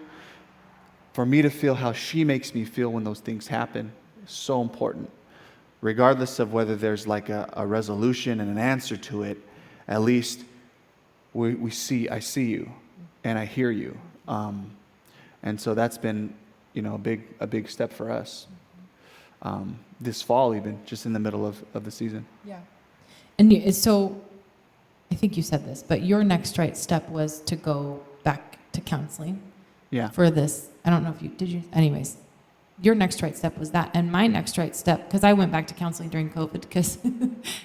for me to feel how she makes me feel when those things happen. Is so important. Regardless of whether there's like a resolution and an answer to it, at least I see you and I hear you. And so that's been, you know, a big step for us. This fall even, just in the middle of the season. Yeah. And so, I think you said this, but your next right step was to go back to counseling. Yeah. For this. I don't know if did you, anyways. Your next right step was that. And my next right step, because I went back to counseling during COVID, because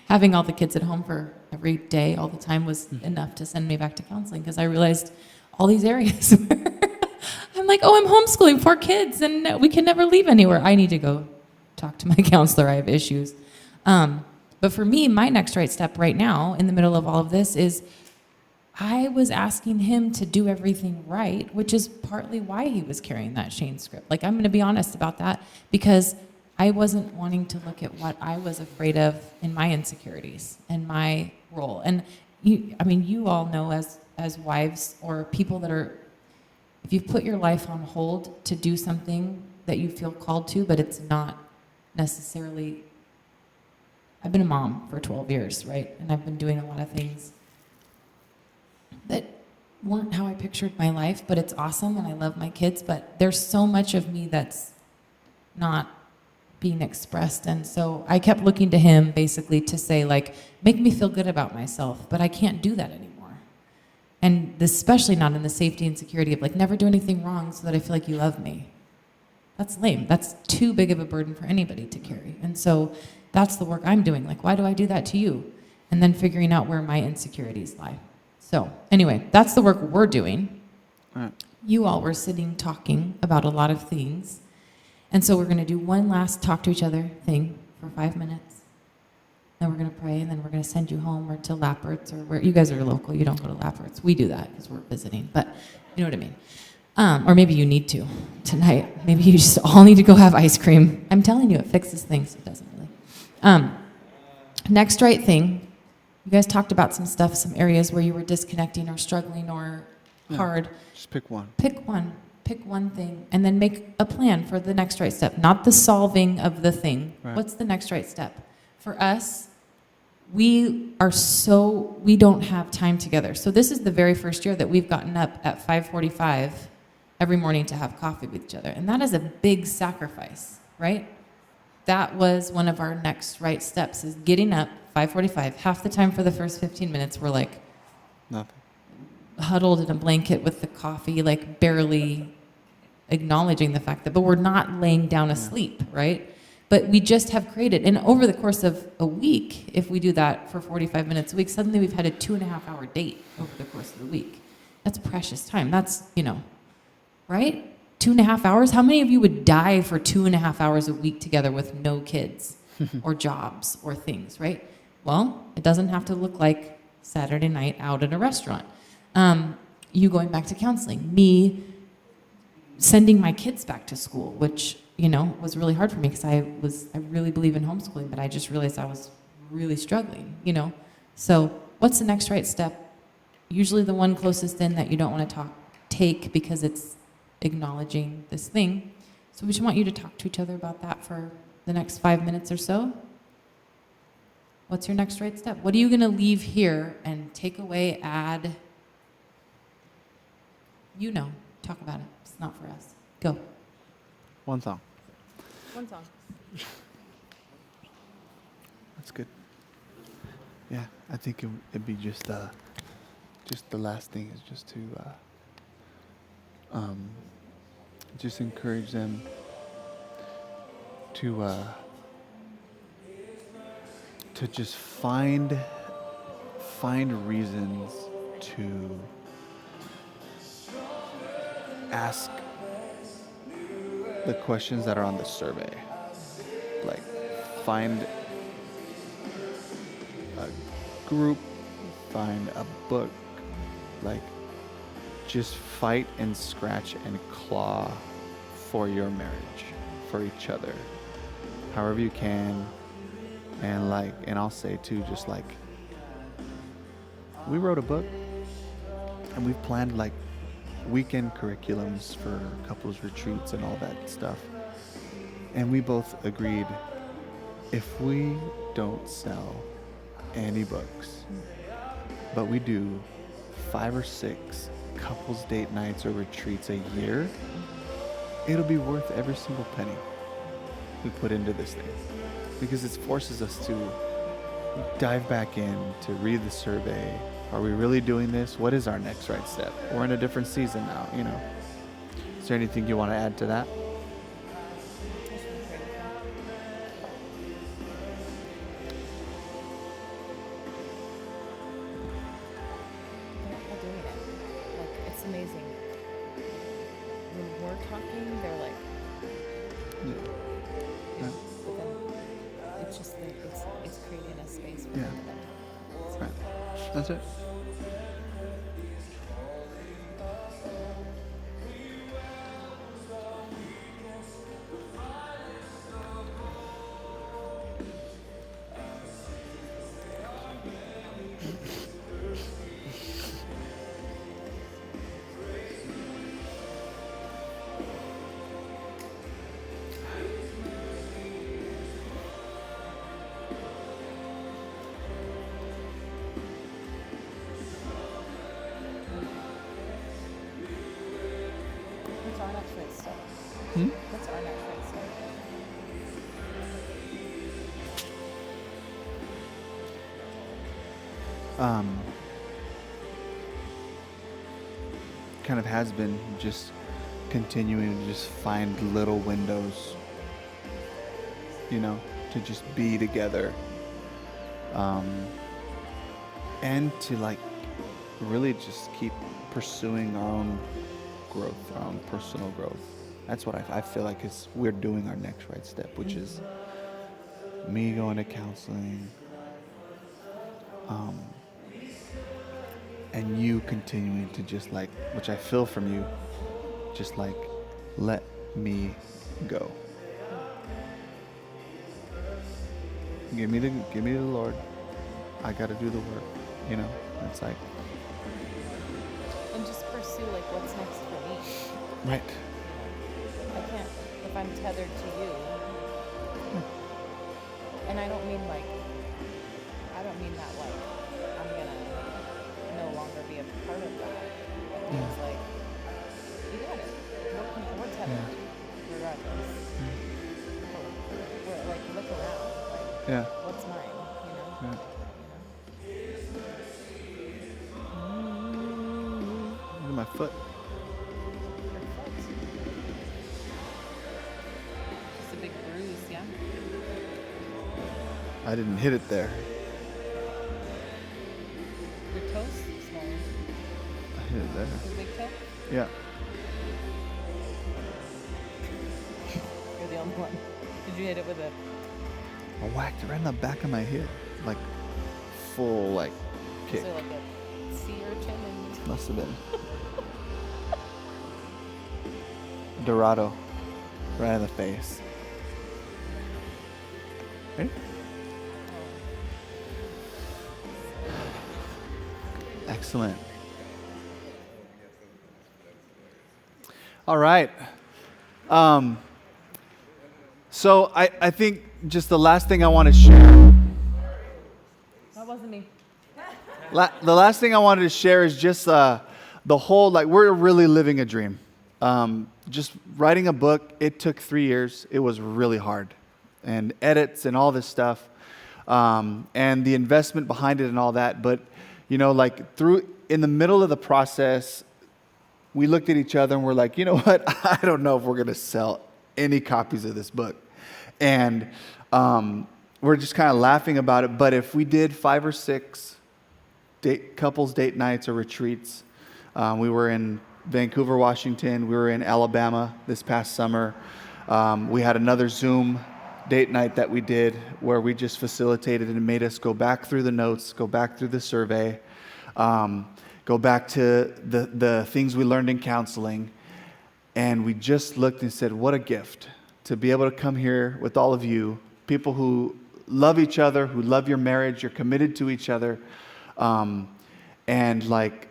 having all the kids at home for every day, all the time, was enough to send me back to counseling, because I realized all these areas where I'm like, oh, I'm homeschooling 4 kids and we can never leave anywhere. I need to go talk to my counselor. I have issues. But for me, my next right step right now, in the middle of all of this, is I was asking him to do everything right, which is partly why he was carrying that Shane script. Like, I'm going to be honest about that because I wasn't wanting to look at what I was afraid of in my insecurities and my role. And you all know as wives or people that are, if you've put your life on hold to do something that you feel called to, but it's not necessarily, I've been a mom for 12 years, right? And I've been doing a lot of things that weren't how I pictured my life, but it's awesome and I love my kids, but there's so much of me that's not being expressed. And so I kept looking to him basically to say, like, make me feel good about myself, but I can't do that anymore. And especially not in the safety and security of like, never do anything wrong so that I feel like you love me. That's lame. That's too big of a burden for anybody to carry. And so that's the work I'm doing. Like, why do I do that to you? And then figuring out where my insecurities lie. So anyway, that's the work we're doing. All right. You all were sitting talking about a lot of things. And so we're going to do one last talk to each other thing for 5 minutes. Then we're going to pray, and then we're going to send you home or to Lappert's, or where you guys are local. You don't go to Lappert's. We do that because we're visiting, but you know what I mean. Or maybe you need to tonight. Maybe you just all need to go have ice cream. I'm telling you, it fixes things. It doesn't really. Next right thing. You guys talked about some stuff, some areas where you were disconnecting or struggling or hard. Just pick one. Pick one thing, and then make a plan for the next right step, not the solving of the thing. Right. What's the next right step? For us, we don't have time together. So this is the very first year that we've gotten up at 5:45 every morning to have coffee with each other. And that is a big sacrifice, right? That was one of our next right steps, is getting up 5:45. Half the time for the first 15 minutes, we're like Nothing. huddled in a blanket with the coffee, like barely acknowledging the fact that, but we're not laying down asleep, right? But we just have created, and over the course of a week, if we do that for 45 minutes a week, suddenly we've had a 2.5-hour date over the course of the week. That's precious time. That's, right? 2.5 hours? How many of you would die for 2.5 hours a week together with no kids or jobs or things, right? Well, it doesn't have to look like Saturday night out at a restaurant. You going back to counseling, me sending my kids back to school, which, was really hard for me because I really believe in homeschooling, but I just realized I was really struggling, So what's the next right step? Usually the one closest in that you don't want to take because it's acknowledging this thing. So we just want you to talk to each other about that for the next 5 minutes or so. What's your next right step? What are you going to leave here and take away, add? Talk about it. It's not for us. Go. One song. One song. That's good. Yeah, I think it'd be just the last thing is just to just encourage them to just find reasons to ask the questions that are on the survey. Like, find a group, find a book, like, just fight and scratch and claw for your marriage, for each other, however you can. And I'll say too, just like, we wrote a book and we've planned like weekend curriculums for couples retreats and all that stuff. And we both agreed, if we don't sell any books, but we do 5 or 6 couples date nights or retreats a year, it'll be worth every single penny we put into this thing. Because it forces us to dive back in, to read the survey. Are we really doing this? What is our next right step? We're in a different season now, Is there anything you want to add to that? They're all doing it. Like, it's amazing. When we're talking, they're like, Yeah. but then it's just like, it's creating a space for Yeah. them. Right. That's it. What's our next race start? Hmm? What's our next race start? Kind of has been just continuing to just find little windows, to just be together, and to like really just keep pursuing our own growth, our own personal growth. That's what I feel like is we're doing our next right step, which is me going to counseling, and you continuing to just like, which I feel from you, just like let me go. Give me the Lord. I got to do the work. It's like And just pursue like what's next for me. right. I can't if I'm tethered to you. And I don't mean that like I'm gonna no longer be a part of that. It means like you got it. We're tethered regardless. We're like look around. Like Yeah. what's mine? Yeah. Look at my foot. Your foot. Just a big bruise, yeah. I didn't hit it there. Your toes swollen. I hit it there. Your big toe. Yeah. You're the only one. Did you hit it with a? I whacked it right in the back of my head, like full like kick. Is there like a sea urchin and? Must have been. Dorado, right in the face. Ready? Excellent. All right. So I think just the last thing I want to share. That wasn't me. The last thing I wanted to share is just the whole, like, we're really living a dream. Just writing a book, it took 3 years. It was really hard. And edits and all this stuff. And the investment behind it and all that. But, like in the middle of the process, we looked at each other and we're like, you know what? I don't know if we're going to sell any copies of this book. And we're just kind of laughing about it. But if we did 5 or 6 couples date nights or retreats, we were in Vancouver, Washington. We were in Alabama this past summer. We had another Zoom date night that we did where we just facilitated and made us go back through the notes, go back through the survey, go back to the things we learned in counseling. And we just looked and said, what a gift to be able to come here with all of you, people who love each other, who love your marriage, you're committed to each other, and like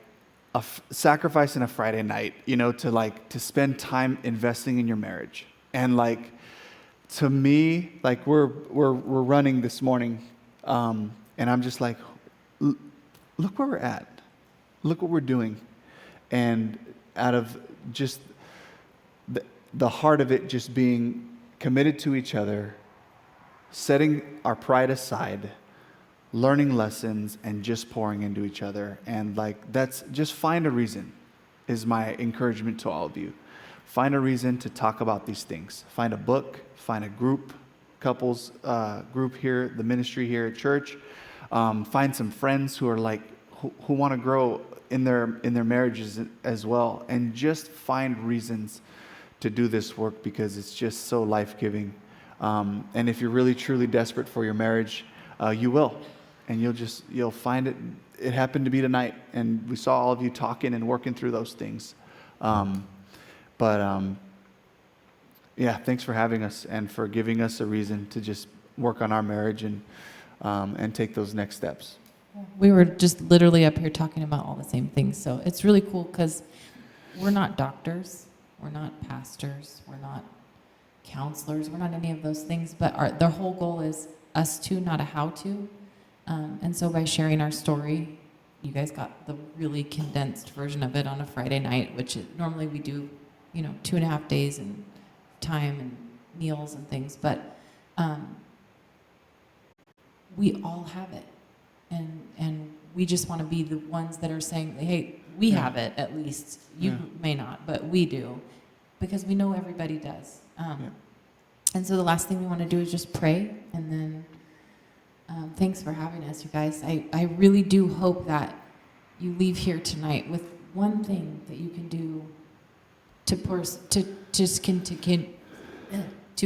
sacrificing a Friday night, to spend time investing in your marriage. And like, to me, like we're running this morning, and I'm just like, look where we're at, look what we're doing, and out of just the heart of it, just being committed to each other, setting our pride aside, learning lessons, and just pouring into each other. And like, that's just find a reason, is my encouragement to all of you. Find a reason to talk about these things. Find a book, find a group, couples group here, the ministry here at church. Find some friends who are like, who want to grow in their marriages as well. And just find reasons to do this work, because it's just so life-giving. And if you're really truly desperate for your marriage, you will. And you'll find it. It happened to be tonight, and we saw all of you talking and working through those things. Yeah, thanks for having us and for giving us a reason to just work on our marriage and take those next steps. We were just literally up here talking about all the same things. So it's really cool because we're not doctors, we're not pastors, we're not counselors, we're not any of those things. But the whole goal is us to, not a how to. And so by sharing our story, you guys got the really condensed version of it on a Friday night, which normally we do, 2.5 days and time and meals and things, but we all have it. And we just want to be the ones that are saying, hey, we have it at least. You may not, but we do. Because we know everybody does. And so the last thing we want to do is just pray. And then thanks for having us, you guys. I really do hope that you leave here tonight with one thing that you can do to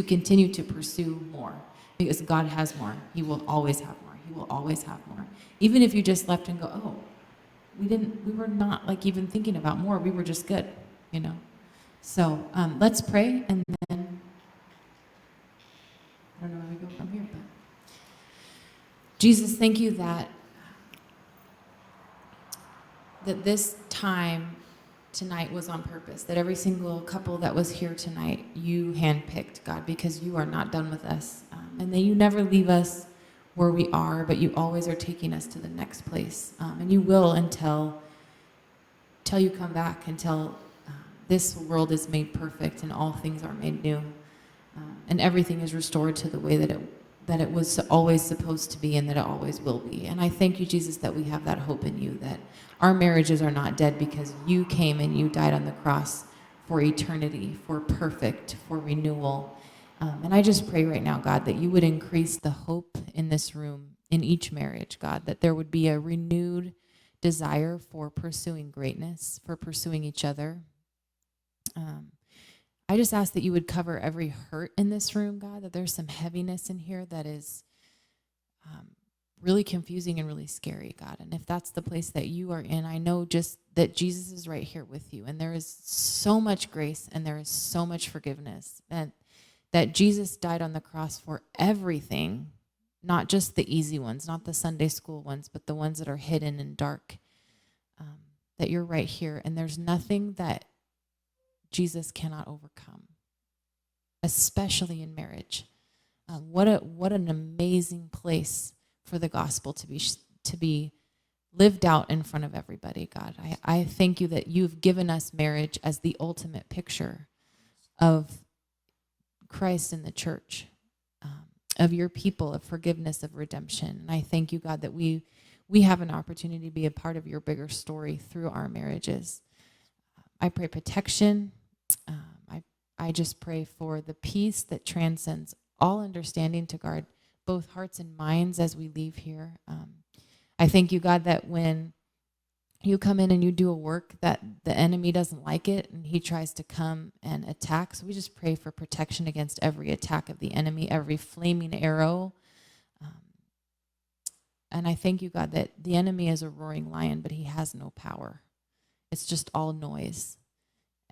continue to pursue more. Because God has more. He will always have more. He will always have more. Even if you just left and go, oh, we were not like even thinking about more. We were just good, So let's pray, and then I don't know where we go from here, but Jesus, thank you that this time tonight was on purpose, that every single couple that was here tonight, you handpicked, God, because you are not done with us. And that you never leave us where we are, but you always are taking us to the next place. And you will until you come back, until this world is made perfect and all things are made new. And everything is restored to the way that it was always supposed to be and that it always will be. And I thank you, Jesus, that we have that hope in you, that our marriages are not dead because you came and you died on the cross for eternity, for perfect, for renewal. And I just pray right now, God, that you would increase the hope in this room, in each marriage, God, that there would be a renewed desire for pursuing greatness, for pursuing each other. I just ask that you would cover every hurt in this room, God, that there's some heaviness in here that is really confusing and really scary, God. And if that's the place that you are in, I know just that Jesus is right here with you. And there is so much grace and there is so much forgiveness. And that Jesus died on the cross for everything, not just the easy ones, not the Sunday school ones, but the ones that are hidden and dark, that you're right here. And there's nothing that Jesus cannot overcome, especially in marriage. What an amazing place for the gospel to be lived out in front of everybody, God. I thank you that you've given us marriage as the ultimate picture of Christ in the church, of your people, of forgiveness, of redemption. And I thank you, God, that we have an opportunity to be a part of your bigger story through our marriages. I pray protection. I just pray for the peace that transcends all understanding to guard both hearts and minds as we leave here. I thank you, God, that when you come in and you do a work that the enemy doesn't like it and he tries to come and attack. So we just pray for protection against every attack of the enemy, every flaming arrow. And I thank you, God, that the enemy is a roaring lion, but he has no power. It's just all noise.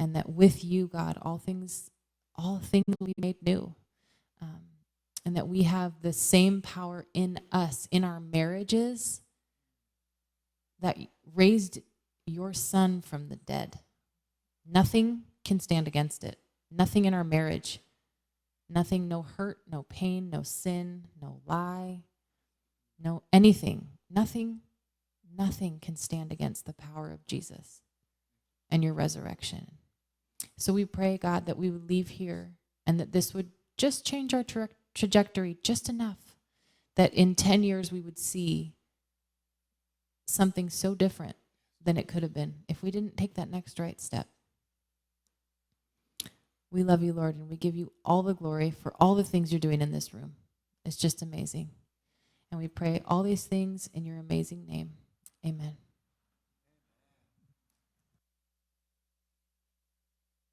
And that with you, God, all things will be made new. And that we have the same power in us, in our marriages, that raised your son from the dead. Nothing can stand against it. Nothing in our marriage. Nothing, no hurt, no pain, no sin, no lie, no anything. Nothing can stand against the power of Jesus and your resurrection. So we pray, God, that we would leave here and that this would just change our trajectory just enough that in 10 years we would see something so different than it could have been if we didn't take that next right step. We love you, Lord, and we give you all the glory for all the things you're doing in this room. It's just amazing. And we pray all these things in your amazing name. Amen.